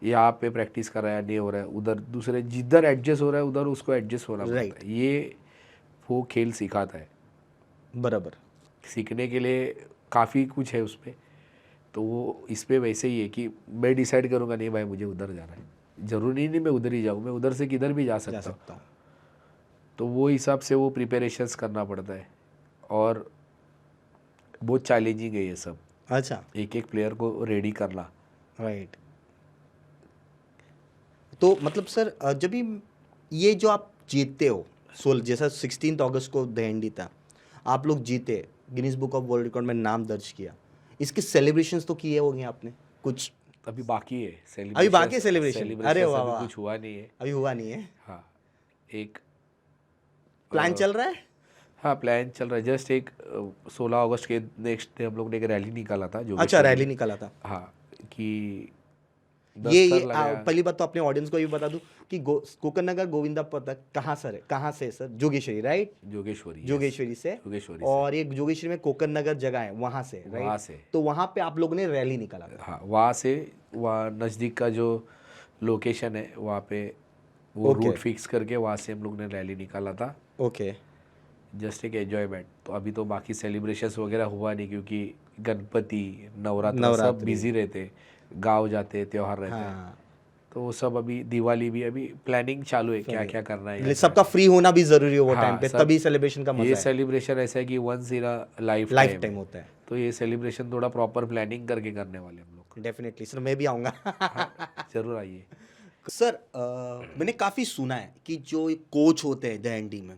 यहाँ पे प्रैक्टिस कर रहा है, नहीं हो रहा है, उधर दूसरे जिधर एडजस्ट हो रहा है उधर उसको एडजस्ट होना पड़ता है। ये वो खेल सिखाता है। बराबर। सीखने के लिए काफ़ी कुछ है उसमें। तो वो इस पे वैसे ही है कि मैं डिसाइड करूँगा नहीं भाई मुझे उधर जाना है, ज़रूरी नहीं मैं उधर ही जाऊँ, मैं उधर से किधर भी जा सकता हूँ। तो वो हिसाब से वो प्रिपरेशंस करना पड़ता है और बहुत चैलेंजिंग है ये सब। अच्छा। एक एक प्लेयर को रेडी करना। राइट। तो मतलब सर जब भी ये जो आप जीतते हो, जैसा 16 अगस्त को दहीहंडी था, आप लोग जीते, Guinness book of world record में नाम दर्ज किया, इसके सेलिब्रेशंस तो किए होंगे आपने कुछ? अभी बाकी है अभी बाकी है सेलिब्रेशन? अरे वाह वाह, कुछ हुआ नहीं है। अभी हुआ नहीं है। हाँ, एक प्लान चल रहा है? हाँ प्लान चल रहा है। जस्ट एक 16 अगस्त के नेक्स्ट डे हम लोग ने एक रैली निकाला था जो अच्छा, रैली निकाला था। हाँ, कि ये दस्तर लगाया। पहली बात तो अपने ऑडियंस को ये बता दूं कि कोकन नगर गोविंदा पथक कहाँ सर है, कहाँ से सर? जोगेश्वरी, राइट? जोगेश्वरी, जोगेश्वरी से। जोगेश्वरी और ये जोगेश्वरी में कोकन नगर जगह है, वहाँ से, राइट? वहाँ से। तो वहाँ पे आप लोगों ने रैली निकाला था? हाँ, वहाँ से, वहाँ नज़दीक का जो लोकेशन है वहाँ पे वो रूट फिक्स करके वहाँ से हम लोग ने रैली निकाला था। ओके। जस्ट एक एन्जॉयमेंट। तो अभी तो बाकी सेलिब्रेशंस वगैरह हुआ नहीं क्योंकि गणपति, नवरात्र सब बिजी रहते, गाँव जाते, त्यौहार रहते हैं। तो वो सब अभी दिवाली भी अभी प्लानिंग चालू है, क्या क्या करना है। सबका फ्री होना भी जरूरी है वो हाँ, टाइम पे, तभी सेलिब्रेशन का मजा है। ये सेलिब्रेशन ऐसा है कि once in a lifetime होता है। तो ये सेलिब्रेशन थोड़ा प्रॉपर प्लानिंग करके करने वाले हम लोग। डेफिनेटली सर, मैं भी आऊँगा। हाँ, जरूर आइए सर मैंने काफ़ी सुना है कि जो कोच होते हैं दहीहंडी में,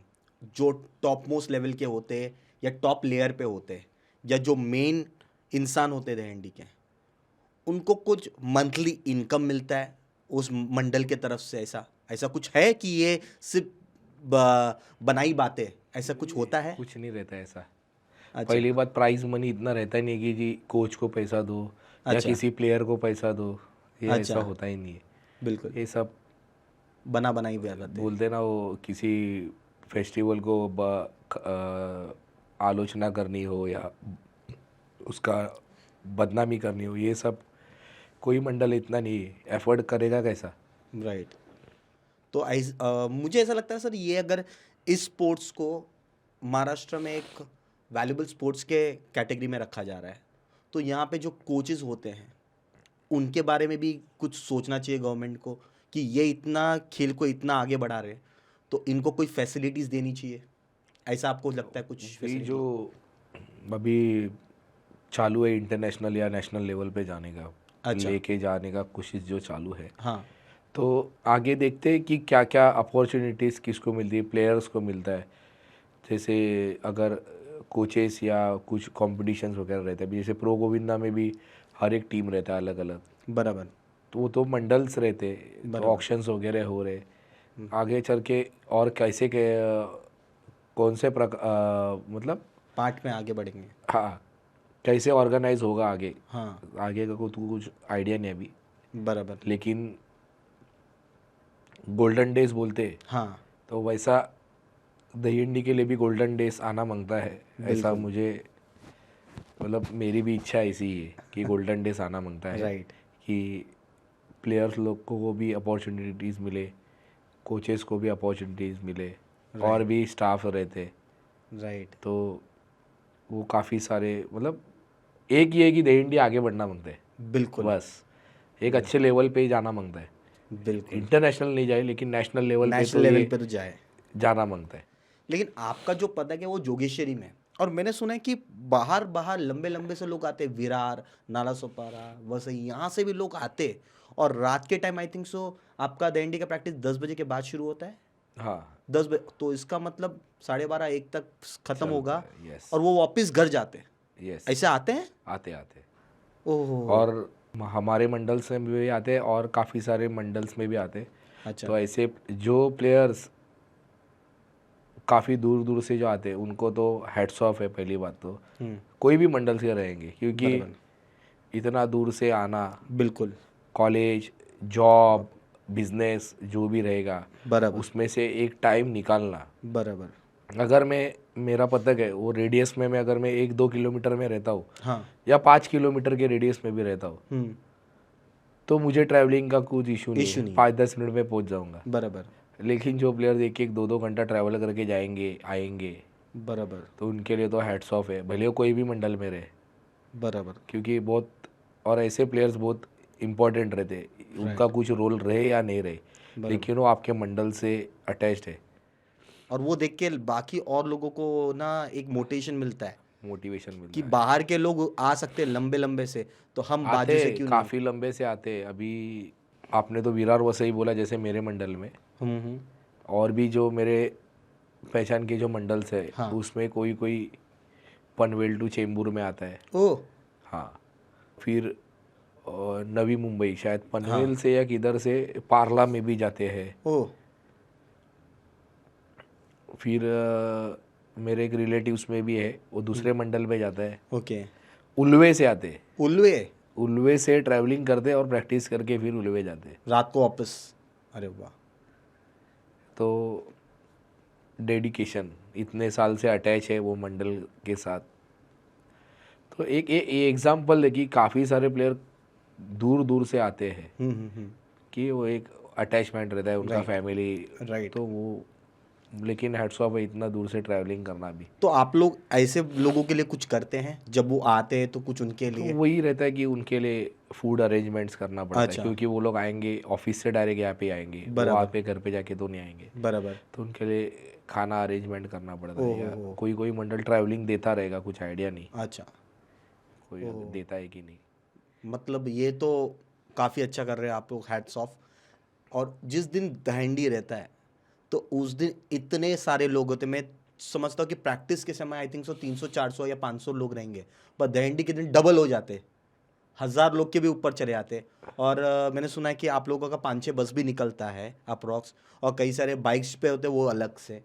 जो टॉप मोस्ट लेवल के होते हैं या टॉप लेयर पे होते हैं या जो मेन इंसान होते हैं दहिंडी के, उनको कुछ मंथली इनकम मिलता है उस मंडल के तरफ से? ऐसा ऐसा कुछ है कि ये सिर्फ बनाई बातें, ऐसा कुछ होता है? कुछ नहीं रहता ऐसा। अच्छा। पहली बात, प्राइज मनी इतना रहता ही नहीं कि जी कोच को पैसा दो या अच्छा। किसी प्लेयर को पैसा दो, ये अच्छा। ऐसा होता ही नहीं है। बिल्कुल ये सब बना बनाई हुई बातें। बोलते ना, वो किसी फेस्टिवल को आलोचना करनी हो या उसका बदनामी करनी हो, ये सब कोई मंडल इतना नहीं एफर्ट करेगा कैसा। राइट। तो मुझे ऐसा लगता है सर, ये अगर इस स्पोर्ट्स को महाराष्ट्र में एक वैल्यूबल स्पोर्ट्स के कैटेगरी में रखा जा रहा है, तो यहाँ पे जो कोचेस होते हैं उनके बारे में भी कुछ सोचना चाहिए गवर्नमेंट को कि ये इतना खेल को इतना आगे बढ़ा रहे हैं, तो इनको कोई फैसिलिटीज़ देनी चाहिए। ऐसा आपको लगता है कुछ ये facility? जो अभी चालू है इंटरनेशनल या नेशनल लेवल पे जाने का, अच्छा। लेके जाने का कोशिश जो चालू है, हाँ। तो आगे देखते हैं कि क्या क्या अपॉर्चुनिटीज़ किसको मिलती है, प्लेयर्स को मिलता है। जैसे अगर कोचेस या कुछ कॉम्पिटिशन्स वगैरह रहते हैं, जैसे प्रो गोविंदा में भी हर एक टीम रहता है अलग अलग, बराबर। तो वो तो मंडल्स रहते, तो बराबर। ऑक्शंस वगैरह हो रहे। आगे चल के और कैसे के कौन से मतलब पार्ट में आगे बढ़ेंगे। हाँ, कैसे ऑर्गेनाइज होगा आगे, हाँ। आगे का कोई कुछ आइडिया नहीं अभी। बराबर। लेकिन गोल्डन डेज बोलते, हाँ। तो वैसा दहिंडी के लिए भी गोल्डन डेज आना मांगता है, ऐसा बिल्कुल। मुझे मतलब मेरी भी इच्छा ऐसी ही है कि गोल्डन डेज आना मांगता है। राइट। कि प्लेयर्स लोग को भी अपॉर्चुनिटीज़ मिले, कोचेस को भी अपॉर्चुनिटीज़ मिले, और भी स्टाफ रहते, राइट। तो वो काफ़ी सारे मतलब एक ही है कि दहिंडी आगे बढ़ना मांगता है, बिल्कुल। बस एक अच्छे लेवल पे ही जाना मांगता है। बिल्कुल। इंटरनेशनल नहीं जाए लेकिन नेशनल लेवल पे नेशनल तो लेवल ये पे तो जाए। जाना मांगता है। लेकिन आपका जो पदक है वो जोगेश्वरी में है, और मैंने सुना है कि बाहर बाहर लंबे लंबे से लोग आते हैं, विरार, नालासोपारा, वसई, यहाँ से भी लोग आते हैं। और रात के टाइम आई थिंक सो आपका दंडी का प्रैक्टिस 10 बजे के बाद शुरू होता है। हाँ, 10 बजे, तो इसका मतलब 12:30-1 तक खत्म होगा, है, यस और वो वापस घर जाते हैं। यस, ऐसे आते हैं? आते आते। ओहो। और हमारे मंडल्स में भी आते हैं और काफ़ी सारे मंडल्स में भी आते। अच्छा। तो ऐसे जो प्लेयर्स काफ़ी दूर दूर से जो आते हैं उनको तो हेड्स ऑफ है। पहली बात तो कोई भी मंडल से रहेंगे, क्योंकि बराबर। इतना दूर से आना, बिल्कुल। कॉलेज, जॉब, बिजनेस जो भी रहेगा, बराबर। उसमें से एक टाइम निकालना। बराबर। अगर मेरा पता है वो रेडियस में, मैं अगर मैं 1-2 किलोमीटर में रहता हूँ हाँ। या 5 किलोमीटर के रेडियस में भी रहता हूँ, तो मुझे ट्रैवलिंग का कुछ इशू नहीं इशू है, नहीं है। 5-10 मिनट में पहुँच जाऊँगा। बराबर। लेकिन जो प्लेयर्स 1-1, 2-2 घंटा ट्रैवल करके जाएंगे आएंगे, बराबर। तो उनके लिए तो हैट्स ऑफ है, भले वो कोई भी मंडल में रहे। बराबर। क्योंकि बहुत, और ऐसे प्लेयर्स बहुत इम्पोर्टेंट रहते, उनका कुछ रोल रहे या नहीं रहे, लेकिन वो आपके मंडल से अटैच्ड है। और वो देख के बाकी और लोगों को ना एक मोटिवेशन मिलता है मोटिवेशन कि मिलता है। बाहर के लोग आ सकते हैं लंबे लंबे से, तो हम बाजू से आते क्यों काफ़ी लंबे से आते। अभी आपने तो विरार वसई बोला, जैसे मेरे मंडल में नहीं। और भी जो मेरे पहचान के जो मंडल्स है, हाँ। उसमें कोई कोई पनवेल टू चेंबूर में आता है। ओह। हाँ, फिर नवी मुंबई, शायद पनवेल से या किधर से पारला में भी जाते हैं। ओह। फिर मेरे एक रिलेटिव्स में भी है, वो दूसरे मंडल में जाता है। ओके। उल्वे से आते, उल्वे। उल्वे से ट्रैवलिंग करते और प्रैक्टिस करके फिर उल्वे जाते। रात को वापस। अरे वाह। तो डेडिकेशन, इतने साल से अटैच है वो मंडल के साथ। तो एक एग्जाम्पल है कि काफ़ी सारे प्लेयर दूर दूर से आते हैं, कि वो एक अटैचमेंट रहता है उनका फैमिली, राइट। तो वो, लेकिन हेड्स ऑफ है इतना दूर से ट्रैवलिंग करना भी। तो आप लोग ऐसे लोगों के लिए कुछ करते हैं जब वो आते हैं, तो कुछ उनके तो लिए? वही रहता है कि उनके लिए फूड अरेंजमेंट्स करना पड़ता अच्छा। है, क्योंकि वो लोग आएंगे ऑफिस से डायरेक्ट यहाँ पे आएंगे, वो बराबर। वहाँ पे घर पे जाके तो नहीं आएंगे। बराबर। तो उनके लिए खाना अरेंजमेंट करना पड़ता है। या ओहो। कोई कोई मंडल ट्रैवलिंग देता रहेगा, कुछ आइडिया नहीं अच्छा। कोई देता है कि नहीं। मतलब ये तो काफ़ी अच्छा कर रहे हैं आप लोग, हैट्स ऑफ। और जिस दिन दहंडी रहता है तो उस दिन इतने सारे लोग होते, मैं समझता हूँ कि प्रैक्टिस के समय आई थिंक सो 300 400 या 500 लोग रहेंगे, पर दहंडी के दिन डबल हो जाते, 1000 लोग के भी ऊपर चले आते। और मैंने सुना है कि आप लोगों का 5-6 बस भी निकलता है अप्रॉक्स, और कई सारे बाइक्स पे होते वो अलग से।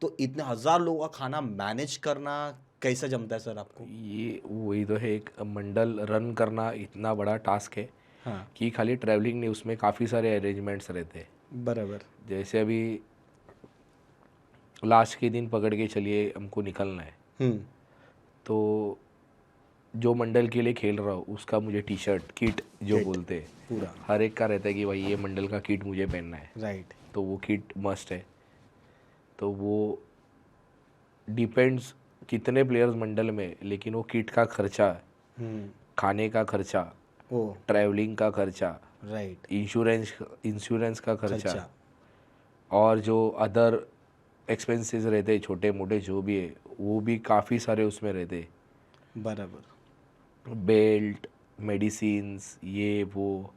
तो इतने 1000 लोगों का खाना मैनेज करना कैसा जमता है सर आपको? ये वही तो है, एक मंडल रन करना इतना बड़ा टास्क है हाँ कि खाली ट्रैवलिंग नहीं, उसमें काफ़ी सारे अरेंजमेंट्स रहते हैं। बराबर। जैसे अभी लास्ट के दिन पकड़ के चलिए हमको निकलना है, तो जो मंडल के लिए खेल रहा हो उसका मुझे टी शर्ट किट जो बोलते हैं पूरा हर एक का रहता है कि भाई ये मंडल का किट मुझे पहनना है, राइट। तो वो किट मस्ट है। तो वो डिपेंड्स कितने प्लेयर्स मंडल में, लेकिन वो किट का खर्चा, खाने का खर्चा, ओ ट्रैवलिंग का खर्चा, राइट, इंश्योरेंस का खर्चा, खर्चा। और जो अदर एक्सपेंसेस रहते हैं छोटे मोटे जो भी है वो भी काफ़ी सारे उसमें रहते हैं। बराबर। बेल्ट, मेडिसिन्स, ये वो,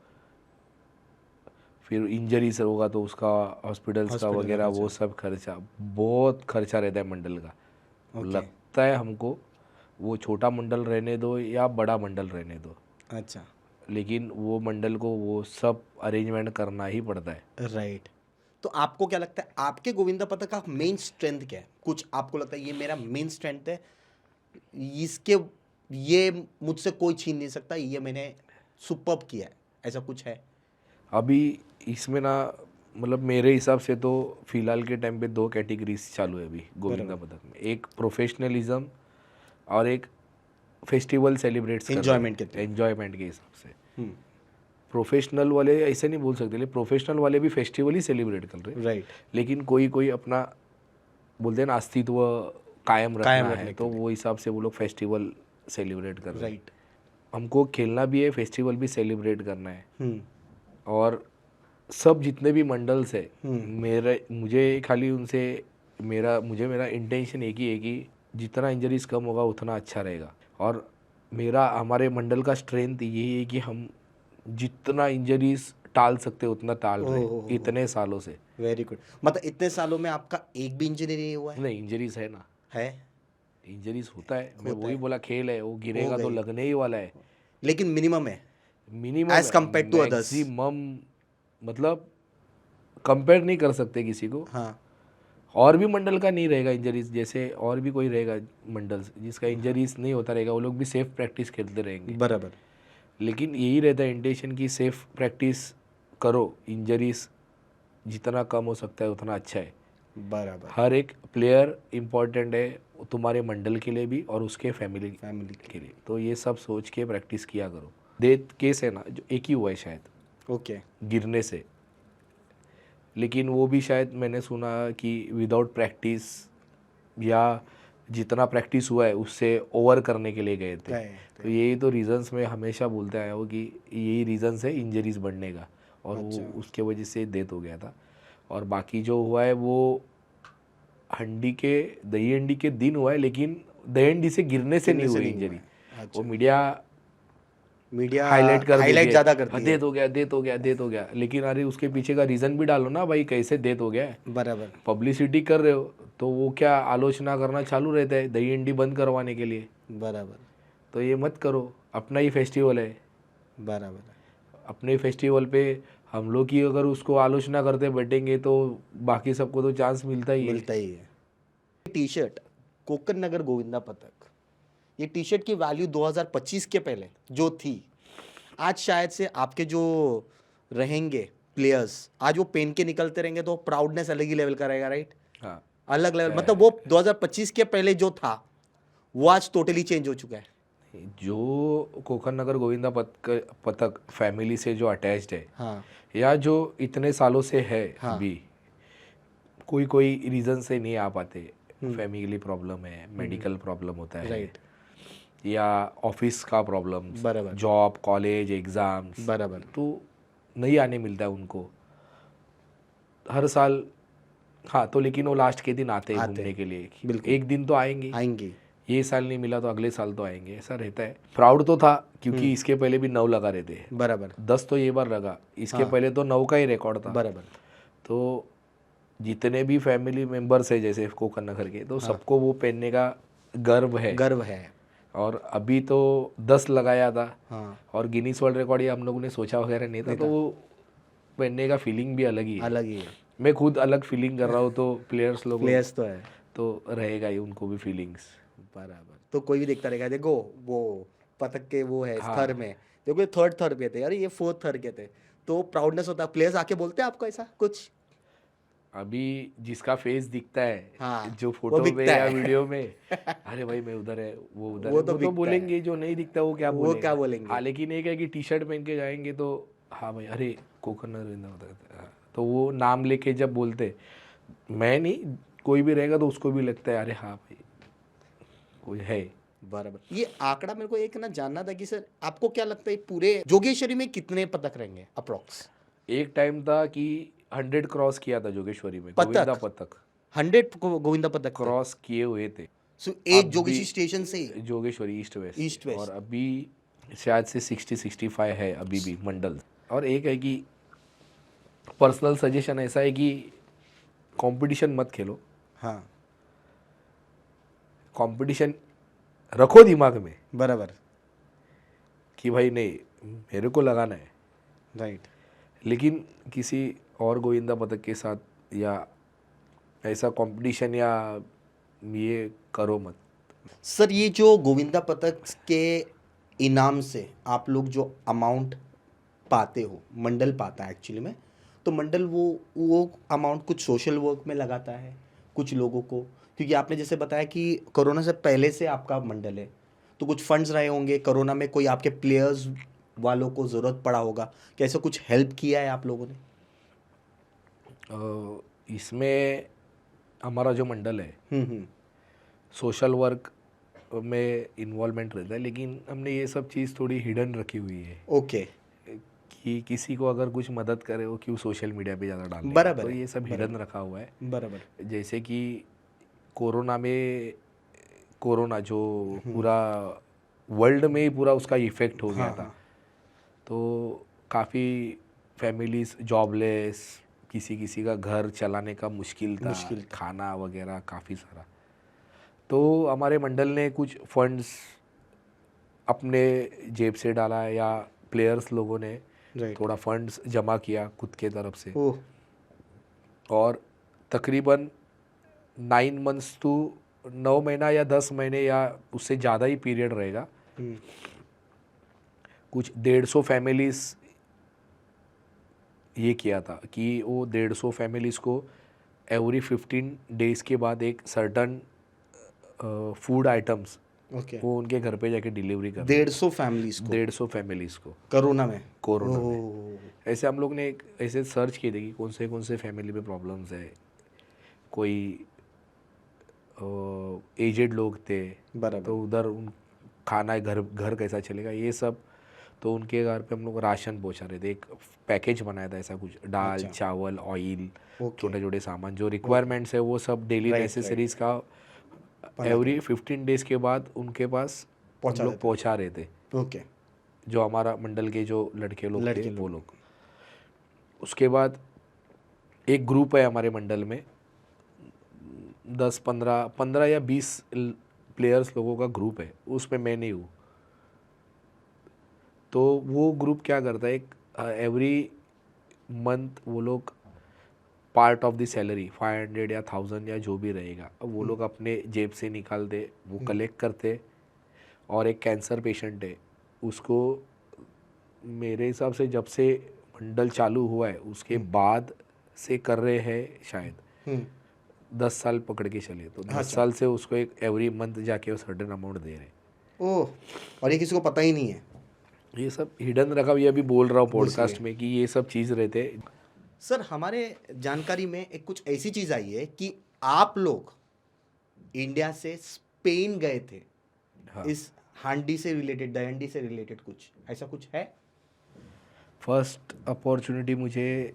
फिर इंजरी से होगा तो उसका हॉस्पिटल्स का हॉस्पिटल का वगैरह वो खर्चा। सब खर्चा, बहुत खर्चा रहता है मंडल का। ओके। लगता है हमको वो छोटा मंडल रहने दो या बड़ा मंडल रहने दो, अच्छा लेकिन वो मंडल को वो सब अरेंजमेंट करना ही पड़ता है। राइट। तो आपको क्या लगता है आपके गोविंदा पथक का मेन स्ट्रेंथ क्या है? कुछ आपको लगता है ये मेरा मेन स्ट्रेंथ है, इसके ये मुझसे कोई छीन नहीं सकता, ये मैंने सुपर्ब किया है, ऐसा कुछ है? अभी इसमें ना, मतलब मेरे हिसाब से तो फिलहाल के टाइम पे 2 कैटेगरीज चालू है अभी गोविंदा पथक में। एक प्रोफेशनलिज्म और एक फेस्टिवल सेलिब्रेट्स Enjoyment के थ्रू। एन्जॉयमेंट के हिसाब से। प्रोफेशनल वाले ऐसे नहीं बोल सकते, प्रोफेशनल वाले भी फेस्टिवल ही सेलिब्रेट कर रहे हैं, राइट। लेकिन कोई कोई अपना बोलते हैं ना अस्तित्व कायम रखना रखने है, के तो वो हिसाब से वो लोग फेस्टिवल सेलिब्रेट कर रहे हैं। राइट। हमको खेलना भी है, फेस्टिवल भी सेलिब्रेट करना है। हम्म और सब जितने भी मंडल्स है, मुझे खाली उनसे मेरा इंटेंशन एक ही है कि जितना इंजरीज कम होगा उतना अच्छा रहेगा। और हमारे मंडल का स्ट्रेंथ यही है कि हम जितना इंजरीज टाल सकते उतना टाल रहे इतने सालों से। Very good. मतलब इतने सालों में आपका एक भी इंजरी नहीं हुआ है? नहीं, इंजरीज है ना, है, इंजरीज होता है, मैं होता वही है। बोला खेल है, वो गिरेगा तो गई। लगने ही वाला है। लेकिन मिनिमम है minimum age compare to others. Maximum, मतलब कंपेयर नहीं कर सकते किसी को। हाँ और भी मंडल का नहीं रहेगा इंजरीज, जैसे और भी कोई रहेगा मंडल जिसका इंजरीज नहीं होता रहेगा, वो लोग भी सेफ प्रैक्टिस खेलते रहेंगे। बराबर। लेकिन यही रहता है इंटेंशन की सेफ प्रैक्टिस करो, इंजरीज जितना कम हो सकता है उतना अच्छा है। बराबर। हर एक प्लेयर इम्पोर्टेंट है, तुम्हारे मंडल के लिए भी और उसके फैमिली के लिए। तो ये सब सोच के प्रैक्टिस किया करो। डेथ केस है ना जो एक ही हुआ है शायद, ओके। गिरने से, लेकिन वो भी शायद मैंने सुना कि विदाउट प्रैक्टिस या जितना प्रैक्टिस हुआ है उससे ओवर करने के लिए गए थे। तो यही तो रीजंस मैं हमेशा बोलते आया हूँ कि यही रीजंस है इंजरीज बढ़ने का, और वो उसके वजह से डेथ हो गया था। और बाकी जो हुआ है वो दही हंडी के दिन हुआ है, लेकिन दही हंडी से गिरने से नहीं हुई इंजरी। वो मीडिया हाईलाइट कर ज़्यादा करती है। डेथ हो गया, लेकिन अरे उसके पीछे का रीज़न भी डालो ना भाई, कैसे डेथ हो गया है। बराबर। पब्लिसिटी कर रहे हो तो वो क्या आलोचना करना चालू रहता है दही हंडी बंद करवाने के लिए। बराबर। तो ये मत करो, अपना ही फेस्टिवल है। बराबर। अपने फेस्टिवल पे हम लोग ही अगर उसको आलोचना करते बैठेंगे तो बाकी सबको तो चांस मिलता ही है। टी शर्ट कोकन नगर गोविंदा पथक, ये टी शर्ट की वैल्यू 2025 के पहले जो थी, आज शायद से आपके जो रहेंगे प्लेयर्स आज वो पहन के निकलते रहेंगे तो प्राउडनेस अलग ही लेवल का रहेगा। राइट। हाँ, अलग लेवल, मतलब वो 2025 के पहले जो था वो आज टोटली चेंज हो चुका है। जो कोकन नगर गोविंदा पथक फैमिली से जो अटैच्ड है, हाँ या जो इतने सालों से है, हाँ। अभी कोई रीज़न से नहीं आ पाते, फैमिली प्रॉब्लम है, मेडिकल प्रॉब्लम होता है, राइट, या ऑफिस का प्रॉब्लम, बराबर, जॉब, कॉलेज, एग्ज़ाम्स, बराबर, तो नहीं आने मिलता है उनको हर साल। हाँ, तो लेकिन वो लास्ट के दिन आते हैं घूमने के लिए, बिल्कुल। एक दिन तो आएंगे, आएंगे। ये साल नहीं मिला तो अगले साल तो आएंगे, ऐसा रहता है। प्राउड तो था क्योंकि इसके पहले भी 9 लगा रहते हैं, बराबर, 10 तो ये बार लगा, इसके पहले तो 9 का ही रिकॉर्ड था। बराबर। तो जितने भी फैमिली मेंबर्स है जैसे कोकन नगर के, तो सबको वो पहनने का गर्व है। गर्व है। और अभी तो 10 लगाया था, हाँ, और गिनीज वर्ल्ड रिकॉर्ड ये हम लोगों ने सोचा वगैरह नहीं था, तो वो पहनने का फीलिंग भी अलग ही है। अलग ही है। मैं खुद अलग फीलिंग कर रहा हूँ, तो प्लेयर्स लोगों प्लेयर्स तो है तो रहेगा ही, उनको भी फीलिंग्स। बराबर। तो कोई भी देखता रहेगा, देखो वो पतक के वो है हाँ। थर में, देखो ये थर्ड थर पे थे, अरे ये फोर्थ थर के थे, तो प्राउडनेस होता है। प्लेयर्स आके बोलते हैं आपको ऐसा कुछ? अभी जिसका फेस दिखता है हाँ, जो वो फोटो में बिकता या है। वीडियो में, अरे भाई मैं उधर है, वो उधर वो है, तो वो तो बिकता बोलेंगे। जो नहीं दिखता वो क्या वो क्या बोलेगा? बोलेंगे? हाँ, लेकिन एक है कि टी शर्ट पहन के जाएंगे तो हाँ भाई, अरे कोकन नरेंद्र होता है, तो वो नाम लेके जब बोलते, मैं नहीं, कोई भी रहेगा तो उसको भी लगता है अरे हाँ भाई कोई है। बराबर। ये आंकड़ा मेरे को एक ना जानना था कि सर आपको क्या लगता है पूरे जोगेश्वरी में कितने पदक रहेंगे अप्रोक्स? एक टाइम था कि 100 क्रॉस किया था जोगेश्वरी में, गोविंदा पतक 100 गोविंदा पदक थे। क्रॉस किए हुए थे। सो एक अब जोगेश्वरी भी स्टेशन से ही? जोगेश्वरी ईस्ट वेस्ट ईस्ट से, वेस्ट। और अभी शायद से 60-65 है अभी भी मंडल। और एक है कि पर्सनल सजेशन ऐसा है कि कंपटीशन मत खेलो, हाँ, कंपटीशन रखो दिमाग में बराबर। कि भाई नहीं, मेरे को लगाना है, राइट। लेकिन किसी और गोविंदा पदक के साथ या ऐसा कंपटीशन या ये करो मत। सर ये जो गोविंदा पदक के इनाम से आप लोग जो अमाउंट पाते हो, मंडल पाता है एक्चुअली में, तो मंडल वो अमाउंट कुछ सोशल वर्क में लगाता है कुछ लोगों को, क्योंकि आपने जैसे बताया कि कोरोना से पहले से आपका मंडल है, तो कुछ फंड्स रहे होंगे कोरोना में, कोई आपके प्लेयर्स वालों को ज़रूरत पड़ा होगा, कैसे कुछ हेल्प किया है आप लोगों ने? इसमें हमारा जो मंडल है हम्म। सोशल वर्क में इन्वॉल्वमेंट रहता है, लेकिन हमने ये सब चीज़ थोड़ी हिडन रखी हुई है ओके। कि किसी को अगर कुछ मदद करे वो क्यों सोशल मीडिया पे ज़्यादा डालने, बराबर तो है, ये सब हिडन रखा हुआ है। बराबर। जैसे कि कोरोना में, कोरोना जो पूरा वर्ल्ड में ही पूरा उसका इफ़ेक्ट हो गया हाँ, था, हाँ। तो काफ़ी फैमिलीज जॉबलेस, किसी किसी का घर चलाने का मुश्किल था, खाना वगैरह काफ़ी सारा। तो हमारे मंडल ने कुछ फंड्स अपने जेब से डाला है, या प्लेयर्स लोगों ने राइट। थोड़ा फंड्स जमा किया खुद के तरफ से, ओह। और तकरीबन 9 मंथ्स टू 9 महीना या 10 महीने या उससे ज़्यादा ही पीरियड रहेगा, कुछ 150 फैमिलीज़ ये किया था कि वो 150 फैमिलीज़ को एवरी 15 डेज़ के बाद एक सर्टन फूड आइटम्स ओके। वो उनके घर पे जाके डिलीवरी कर 150 फैमिलीज को 150 फैमिलीज़ को कोरोना में? कोरोना में। ओह। ऐसे हम लोग ने एक ऐसे सर्च किए थे कि कौन से फैमिली में प्रॉब्लम्स है, कोई एजेड लोग थे बराबर। तो उधर उन खाना घर घर कैसा चलेगा ये सब, तो उनके घर पे हम लोग राशन पहुँचा रहे थे। एक पैकेज बनाया था ऐसा कुछ, दाल चावल ऑयल छोटे छोटे सामान जो रिक्वायरमेंट्स है वो सब डेली नेसेसरीज का एवरी 15 डेज़ के बाद उनके पास हम लोग पहुँचा रहे थे। ओके। जो हमारा मंडल के जो लड़के लोग थे वो लोग। उसके बाद एक ग्रुप है हमारे मंडल में, 10-15 या 20 प्लेयर्स लोगों का ग्रुप है, उसमें मैं नहीं हूँ। तो वो ग्रुप क्या करता है, एक एवरी मंथ वो लोग पार्ट ऑफ द सैलरी 500 या 1000 या जो भी रहेगा वो लोग अपने जेब से निकालते, वो कलेक्ट करते। और एक कैंसर पेशेंट है, उसको मेरे हिसाब से जब से मंडल चालू हुआ है उसके बाद से कर रहे हैं शायद 10 साल पकड़ के चले, तो 10 साल से उसको एक एवरी मंथ जाके वो सर्टेन अमाउंट दे रहे। ओह, और ये किसी को पता ही नहीं है? ये सब हिडन रखा, ये अभी बोल रहा हूँ पॉडकास्ट में कि ये सब चीज़ रहते। सर हमारे जानकारी में एक कुछ ऐसी चीज़ आई है कि आप लोग इंडिया से स्पेन गए थे। हाँ। इस हांडी से रिलेटेड, दहंडी से रिलेटेड कुछ ऐसा कुछ है? फर्स्ट अपॉर्चुनिटी मुझे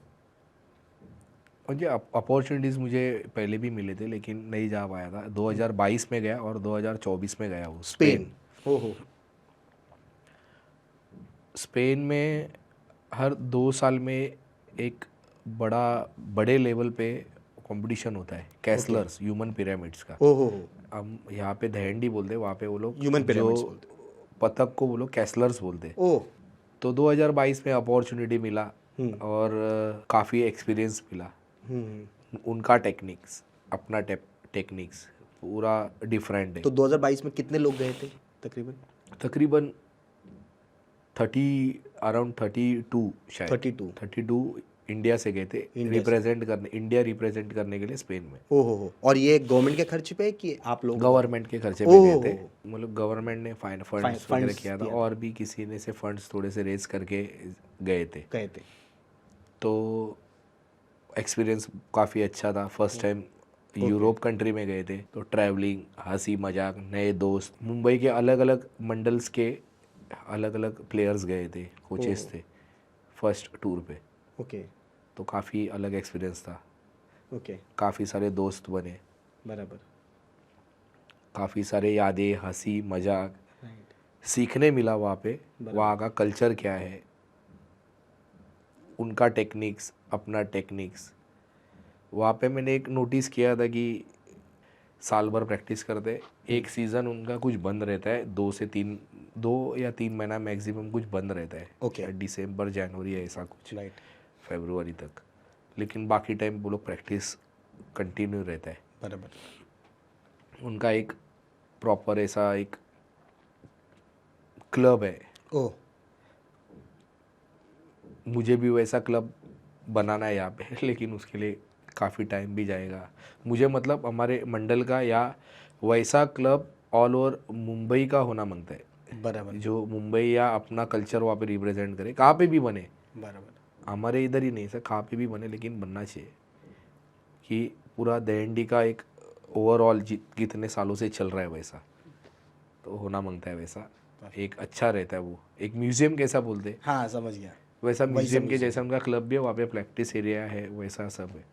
अपॉर्चुनिटीज़ मुझे पहले भी मिले थे लेकिन नहीं जा पाया था। 2022 में गया और 2024 में गया वो स्पेन। ओहो। स्पेन में हर 2 साल में एक बड़े लेवल पे कंपटीशन होता है कैसलर्स ह्यूमन पिरामिड्स का। ओहो, हम यहाँ पे दहंडी बोलते हैं, वहाँ पे वो लोग ह्यूमन पिरामिड्स जो बोलते पतंग को वो लोग कैसलर्स बोलते हैं। ओ, तो 2022 में अपॉर्चुनिटी मिला और काफ़ी एक्सपीरियंस मिला। उनका टेक्निक्स, अपना टेक्निक्स पूरा डिफरेंट है। तो 2022 में कितने लोग गए थे तकरीबन? तकरीबन अराउंड 32 शायद 32 इंडिया से गए थे इंडिया रिप्रेजेंट करने के लिए स्पेन में। ओहो, और ये गवर्नमेंट के खर्च पे है कि आप लोग? गवर्नमेंट के खर्चे पे गए थे, मतलब गवर्नमेंट ने फंड्स वगैरह किया था और भी किसी ने से फंड्स थोड़े से रेज करके गए थे। तो एक्सपीरियंस काफ़ी अच्छा था। फर्स्ट टाइम यूरोप कंट्री में गए थे, तो ट्रैवलिंग, हंसी मजाक, नए दोस्त, मुंबई के अलग अलग मंडल्स के अलग अलग प्लेयर्स गए थे, कोचेस थे फर्स्ट टूर पे। ओके, तो काफ़ी अलग एक्सपीरियंस था। ओके, काफ़ी सारे दोस्त बने, बराबर, काफ़ी सारे यादें, हंसी मजाक, सीखने मिला वहाँ पे, वहाँ का कल्चर क्या है, उनका टेक्निक्स, अपना टेक्निक्स। वहाँ पे मैंने एक नोटिस किया था कि साल भर प्रैक्टिस करते, एक सीज़न उनका कुछ बंद रहता है, 2 या 3 महीना मैक्सिमम कुछ बंद रहता है। ओके, दिसंबर जनवरी ऐसा कुछ, राइट, फरवरी तक। लेकिन बाकी टाइम वो लोग प्रैक्टिस कंटिन्यू रहता है। बराबर। उनका एक प्रॉपर ऐसा एक क्लब है। ओह, मुझे भी वैसा क्लब बनाना है यहाँ पे, लेकिन उसके लिए काफ़ी टाइम भी जाएगा मुझे। मतलब हमारे मंडल का या वैसा क्लब ऑल ओवर मुंबई का होना मांगता है। बराबर, जो मुंबई या अपना कल्चर वहाँ पे रिप्रेजेंट करे, कहाँ पे भी बने, बराबर, हमारे इधर ही नहीं सर, कहाँ पे भी बने, लेकिन बनना चाहिए कि पूरा दहंडी का एक ओवरऑल कितने सालों से चल रहा है वैसा, तो होना मांगता है वैसा। एक अच्छा रहता है वो, एक म्यूजियम कैसा बोलते हैं, हाँ समझ गया, वैसा म्यूजियम के जैसा उनका क्लब भी है, वहाँ पे प्रैक्टिस एरिया है, वैसा सब है।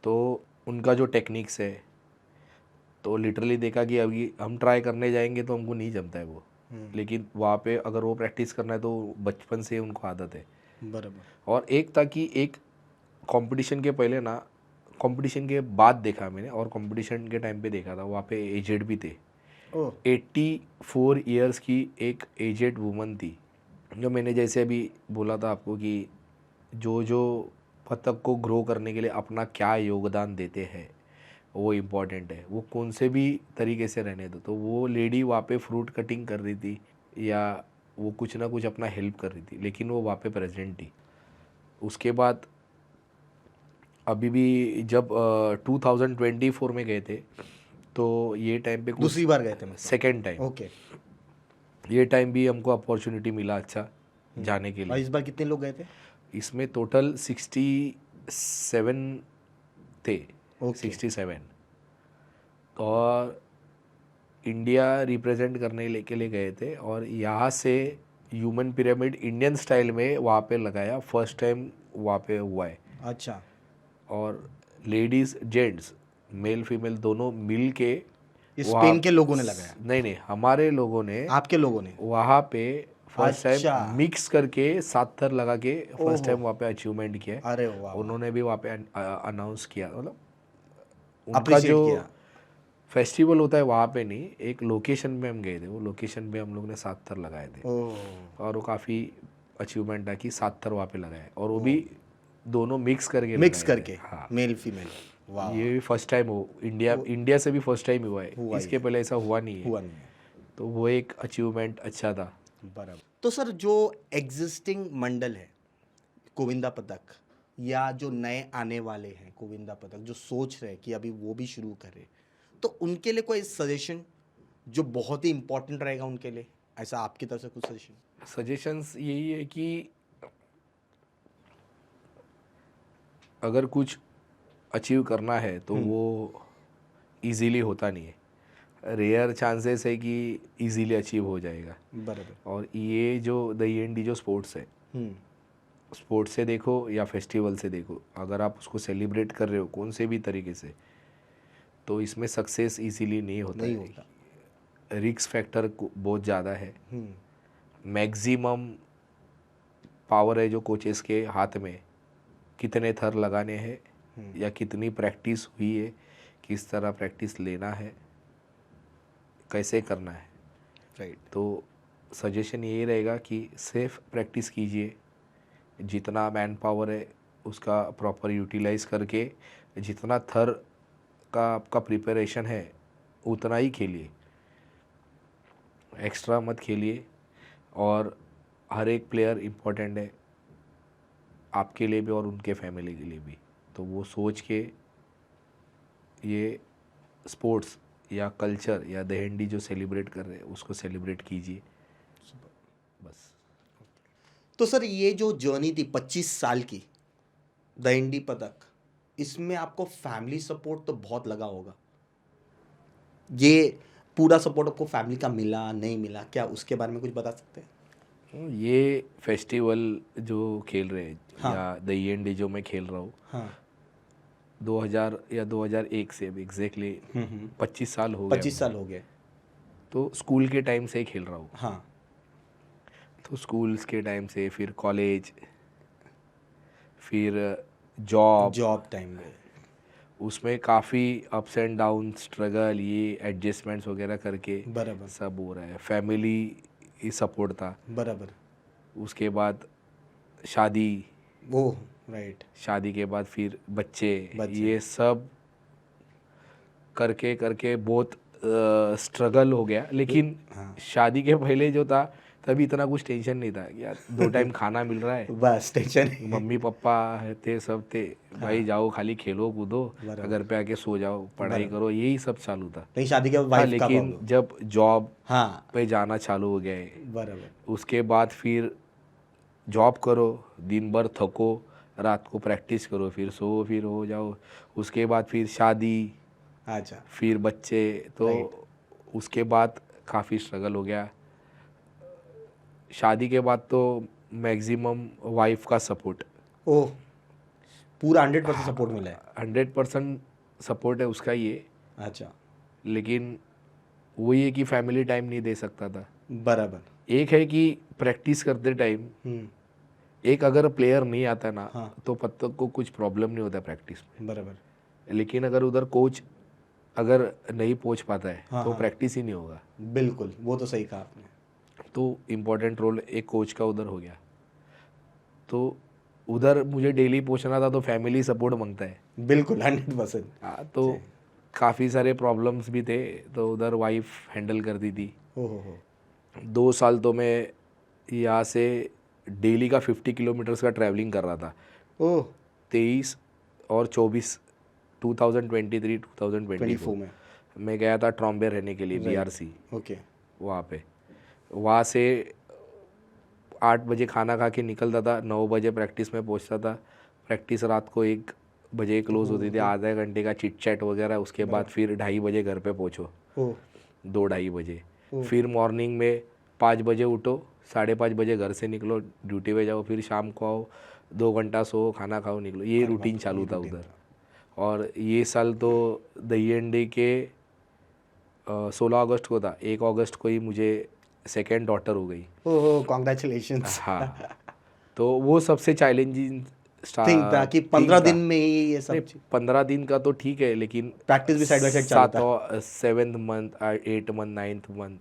तो उनका जो टेक्निक्स है, तो लिटरली देखा कि अभी हम ट्राई करने जाएंगे तो हमको नहीं जमता है वो, लेकिन वहाँ पे अगर वो प्रैक्टिस करना है तो बचपन से उनको आदत है। बराबर, और एक ताकि एक कंपटीशन के पहले ना, कंपटीशन के बाद देखा मैंने, और कंपटीशन के टाइम पे देखा था, वहाँ पे एजेड भी थे। 84 ईयर्स की एक एजेड वुमन थी, जो मैंने जैसे अभी बोला था आपको कि जो पतंग को ग्रो करने के लिए अपना क्या योगदान देते हैं वो इम्पॉर्टेंट है, वो कौन से भी तरीके से रहने दो। तो वो लेडी वहाँ पे फ्रूट कटिंग कर रही थी या वो कुछ ना कुछ अपना हेल्प कर रही थी, लेकिन वो वहाँ पे प्रेजेंट थी। उसके बाद अभी भी जब 2024 में गए थे, तो ये टाइम पे दूसरी बार गए थे? Second time. ओके, ये टाइम भी हमको अपॉर्चुनिटी मिला अच्छा जाने के और लिए। इस बार कितने लोग गए थे? इसमें टोटल 67 थे। 67 और इंडिया रिप्रेजेंट करने के लिए गए थे, और यहाँ से ह्यूमन पिरामिड इंडियन स्टाइल में वहाँ पे लगाया, फर्स्ट टाइम वहाँ पे हुआ है। अच्छा, और लेडीज़ जेंट्स, मेल फीमेल दोनों मिल के स्पेन के लोगों ने लगाया? नहीं, हमारे लोगों ने, आपके लोगों ने वहाँ पे फर्स्ट अच्छा। टाइम मिक्स करके 7 थर लगा के फर्स्ट टाइम वहाँ पे अचीवमेंट किया। अरे वाह, उन्होंने भी वहाँ पे अनाउंस किया, मतलब उनका अप्रिशिएट जो किया। फेस्टिवल होता है वहाँ पे नहीं, एक लोकेशन पे हम गए थे, वो लोकेशन पे हम लोग ने 7 थर लगाए थे। ओह, और वो काफ़ी अचीवमेंट था कि 7 थर वहाँ पे लगाए, और वो भी दोनों मिक्स करके मिक्स लगाए थे। करके, हाँ, मेल फीमेल, वाह, ये भी फर्स्ट टाइम हो, इंडिया से भी फर्स्ट टाइम हुआ है, इसके पहले ऐसा हुआ नहीं है। हुआ नहीं है, तो वो एक अचीवमेंट अच्छा था। बराबर। तो सर जो एग्जिस्टिंग मंडल है गोविंदा पदक, या जो नए आने वाले हैं गोविंदा पदक, जो सोच रहे हैं कि अभी वो भी शुरू करें, तो उनके लिए कोई सजेशन जो बहुत ही इंपॉर्टेंट रहेगा उनके लिए, ऐसा आपकी तरफ से कुछ सजेशन? सजेशंस यही है कि अगर कुछ अचीव करना है तो वो इजीली होता नहीं है, रेयर चांसेस है कि इजीली अचीव हो जाएगा। बराबर, और ये जो दहीहंडी जो स्पोर्ट्स है, स्पोर्ट्स से देखो या फेस्टिवल से देखो, अगर आप उसको सेलिब्रेट कर रहे हो कौन से भी तरीके से, तो इसमें सक्सेस इजीली नहीं होता है। रिस्क फैक्टर बहुत ज़्यादा है, मैक्सिमम पावर है जो कोचेस के हाथ में, कितने थर लगाने हैं या कितनी प्रैक्टिस हुई है, किस तरह प्रैक्टिस लेना है, कैसे करना है। राइट। तो सजेशन यही रहेगा कि सिर्फ प्रैक्टिस कीजिए, जितना मैन पावर है उसका प्रॉपर यूटिलाइज़ करके, जितना थर का आपका प्रिपरेशन है उतना ही खेलिए, एक्स्ट्रा मत खेलिए। और हर एक प्लेयर इम्पोर्टेंट है आपके लिए भी और उनके फैमिली के लिए भी। तो वो सोच के ये स्पोर्ट्स या कल्चर या दहिंडी जो सेलिब्रेट कर रहे हैं उसको सेलिब्रेट कीजिए बस। तो सर ये जो जर्नी थी 25 साल की दहिंडी पदक, इसमें आपको फैमिली सपोर्ट तो बहुत लगा होगा। ये पूरा सपोर्ट आपको फैमिली का मिला नहीं मिला, क्या उसके बारे में कुछ बता सकते हैं? ये फेस्टिवल जो खेल रहे हैं हाँ। या दहिंडी जो मैं खेल रहा हूँ, हाँ। 2000 या 2001 से अब एग्जैक्टली 25 साल हो गए। 25 साल हो गए। तो स्कूल के टाइम से ही खेल रहा हूँ। हाँ। तो स्कूल्स के टाइम से, फिर कॉलेज, फिर जॉब, जॉब टाइम में उसमें काफ़ी अप्स एंड डाउन, स्ट्रगल, ये एडजस्टमेंट्स वगैरह करके बराबर सब हो रहा है। फैमिली ही सपोर्ट था। बराबर। उसके बाद शादी, वो राइट। शादी के बाद फिर बच्चे, बच्चे। ये सब करके करके बहुत स्ट्रगल हो गया। लेकिन हाँ। शादी के पहले जो था तभी इतना कुछ टेंशन नहीं था कि यार 2 टाइम खाना मिल रहा है, बस टेंशन नहीं। मम्मी पापा है थे, सब थे, भाई जाओ खाली खेलो कूदो, बराबर। घर पे आके सो जाओ, पढ़ाई करो, यही सब चालू था। नहीं शादी के बाद हाँ, वाइफ का लेकिन प्रॉब्लम। जब जॉब हाँ पे जाना चालू हो गए, बराबर। उसके बाद फिर जॉब करो, दिन भर थको, रात को प्रैक्टिस करो, फिर सो, फिर हो जाओ, उसके बाद फिर शादी, अच्छा। फिर बच्चे। तो उसके बाद काफ़ी स्ट्रगल हो गया। शादी के बाद तो मैक्सिमम वाइफ का सपोर्ट, ओह, पूरा 100% सपोर्ट मिला है। 100% सपोर्ट है उसका ही है। अच्छा। लेकिन वही है कि फैमिली टाइम नहीं दे सकता था। बराबर। एक है कि प्रैक्टिस करते टाइम, एक अगर प्लेयर नहीं आता ना, हाँ। तो पत्तक को कुछ प्रॉब्लम नहीं होता प्रैक्टिस में। बराबर। लेकिन अगर उधर कोच अगर नहीं पहुंच पाता है हाँ, तो हाँ। प्रैक्टिस ही नहीं होगा। बिल्कुल, वो तो सही कहा आपने। तो इम्पोर्टेंट रोल एक कोच का उधर हो गया। तो उधर मुझे डेली पहुंचना था, तो फैमिली सपोर्ट मांगता है। बिल्कुल 100%। हाँ, तो काफ़ी सारे प्रॉब्लम्स भी थे, तो उधर वाइफ हैंडल करती थी। हो 2 साल तो मैं यहाँ से डेली का 50 किलोमीटर्स का ट्रैवलिंग कर रहा था। ओह 23 और 24 2023 2024 24 में। मैं गया था ट्रॉम्बे रहने के लिए, BRC ओके। वहाँ पे। वहाँ से 8 बजे खाना खा के निकलता था, 9 बजे प्रैक्टिस में पहुँचता था। प्रैक्टिस रात को 1 बजे क्लोज होती थी, आधा घंटे का चिट चैट वगैरह। उसके बाद फिर 2:30 बजे घर पे पहुँचो, ओह 2-2:30 बजे। फिर मॉर्निंग में 5 बजे उठो, 5:30 बजे घर से निकलो, ड्यूटी पे जाओ, फिर शाम को आओ, 2 घंटा सो, खाना खाओ, निकलो। ये रूटीन चालू था उधर। और ये साल तो दहिंडी के 16 अगस्त को था, 1 अगस्त को ही मुझे सेकेंड डॉटर हो गई। ओह कॉन्ग्रेचुलेशंस। हाँ, तो वो सबसे चैलेंजिंग थिंक था कि 15 दिन में ही ये सब 15 दिन का तो ठीक है, लेकिन प्रैक्टिस भी साइड बाय साइड चालू था। 7th month, 8th month, 9th month,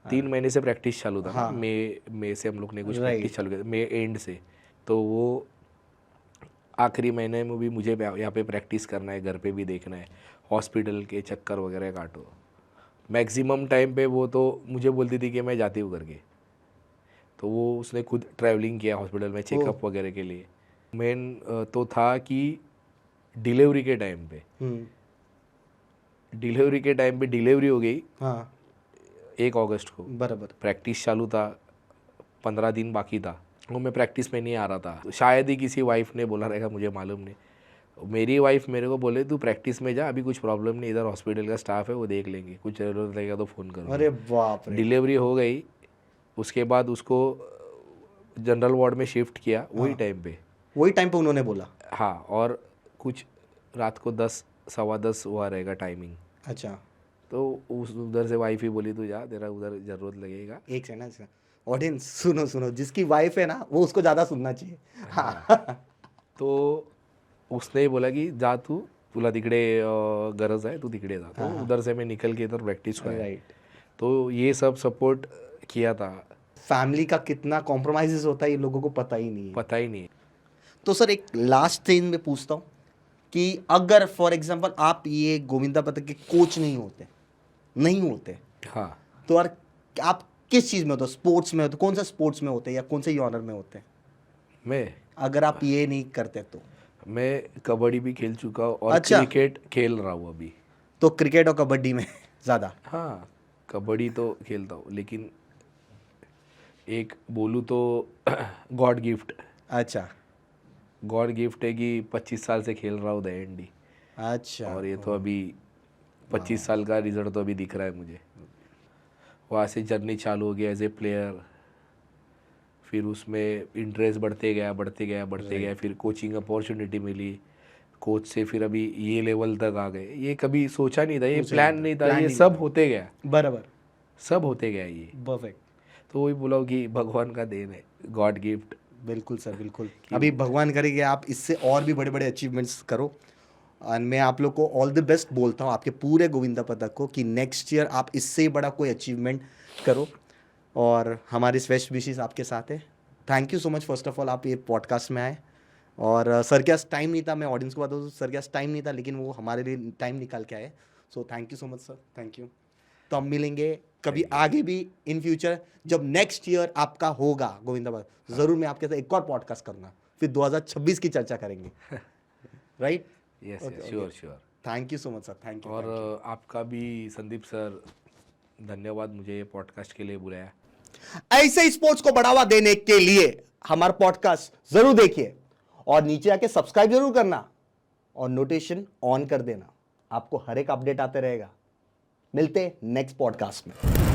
3 महीने से प्रैक्टिस चालू था। मई से हम लोग ने कुछ प्रैक्टिस चालू किया, मई एंड से। तो वो आखिरी महीने में भी मुझे यहाँ पे प्रैक्टिस करना है, घर पे भी देखना है, हॉस्पिटल के चक्कर वगैरह काटो। मैक्सिमम टाइम पे वो तो मुझे बोलती थी कि मैं जाती हूँ करके, तो वो उसने खुद ट्रैवलिंग किया हॉस्पिटल में चेकअप वगैरह के लिए। मेन तो था कि डिलीवरी के टाइम पे, डिलीवरी हो गई। हाँ 1 अगस्त को बराबर। प्रैक्टिस चालू था, 15 दिन बाकी था, वो मैं प्रैक्टिस में नहीं आ रहा था। तो शायद ही किसी वाइफ ने बोला रहेगा, मुझे मालूम नहीं। मेरी वाइफ मेरे को बोले तू प्रैक्टिस में जा, अभी कुछ प्रॉब्लम नहीं, इधर हॉस्पिटल का स्टाफ है, वो देख लेंगे, कुछ ज़रूरत लगेगा तो फ़ोन करो। अरे बाप रे। डिलीवरी हो गई, उसके बाद उसको जनरल वार्ड में शिफ्ट किया वही टाइम पे। उन्होंने बोला। हाँ, और कुछ रात को 10 सवा 10 हुआ रहेगा टाइमिंग। अच्छा। तो उस उधर से वाइफ ही बोली तू जा, तेरा उधर ज़रूरत लगेगा। एक सेकंड ऑडियंस सुनो, जिसकी वाइफ है ना वो उसको ज़्यादा सुनना चाहिए। हाँ। तो उसने ही बोला कि जा तू, तुला तिकडे गरज आहे, तू तिकडे जा. तो उधर से मैं निकल के इधर प्रैक्टिस को आया. राइट. तो ये सब सपोर्ट किया था, फैमिली का कितना कॉम्प्रोमाइजेस होता है ये लोगों को पता ही नहीं है. पता ही नहीं. तो सर एक लास्ट थिंग मैं पूछता हूँ कि अगर फॉर एग्जांपल आप ये गोविंदा पथक के कोच नहीं होते हाँ, तो यार आप किस चीज़ में होते? स्पोर्ट्स में होते? कौन सा स्पोर्ट्स में होते या कौन से ऑनर में होते? मैं अगर आप ये नहीं करते तो कबड्डी भी खेल चुका हूँ और अच्छा. क्रिकेट खेल रहा हूँ अभी. तो क्रिकेट और कबड्डी में ज़्यादा. हाँ, कबड्डी तो खेलता हूँ, लेकिन एक बोलूँ तो गॉड गिफ्ट है कि 25 साल से खेल रहा हूँ दहीहंडी. अच्छा. और ये तो अभी 25 साल का रिजल्ट तो अभी दिख रहा है मुझे. वहाँ से जर्नी चालू हो गया एज ए प्लेयर, फिर उसमें इंटरेस्ट बढ़ते गया. फिर कोचिंग अपॉर्चुनिटी मिली, कोच से फिर अभी ये लेवल तक आ गए. ये कभी सोचा नहीं था, ये प्लान नहीं था, ये सब होते गया, बराबर. सब होते गया ये. परफेक्ट. तो वही बोला कि भगवान का देन है, गॉड गिफ्ट. बिल्कुल सर, बिल्कुल. अभी भगवान करे कि आप इससे और भी बड़े बड़े अचीवमेंट्स करो. और मैं आप लोग को ऑल द बेस्ट बोलता हूँ आपके पूरे गोविंदा पथक को कि नेक्स्ट ईयर आप इससे बड़ा कोई अचीवमेंट करो. और हमारी स्वेस्ट विशेस आपके साथ है. Thank you so much first of all, आप ये पॉडकास्ट में आए. और सर के पास टाइम नहीं था, मैं ऑडियंस को बता दूँ, सर के पास टाइम नहीं था, लेकिन वो हमारे लिए टाइम निकाल के आए. So thank you so much sir, thank you. तो हम मिलेंगे कभी आगे भी इन फ्यूचर. जब नेक्स्ट ईयर आपका होगा गोविंदा पथक, ज़रूर मैं आपके साथ एक और पॉडकास्ट करूँगा, फिर 2026 की चर्चा करेंगे. Right. Yes, sure. Thank you so much sir, thank you. और आपका भी संदीप सर, धन्यवाद मुझे ये पॉडकास्ट के लिए बुलाया. ऐसे स्पोर्ट्स को बढ़ावा देने के लिए हमारा पॉडकास्ट जरूर देखिए और नीचे आके सब्सक्राइब जरूर करना और नोटिफिकेशन ऑन कर देना. आपको हर एक अपडेट आते रहेगा. मिलते हैं नेक्स्ट पॉडकास्ट में.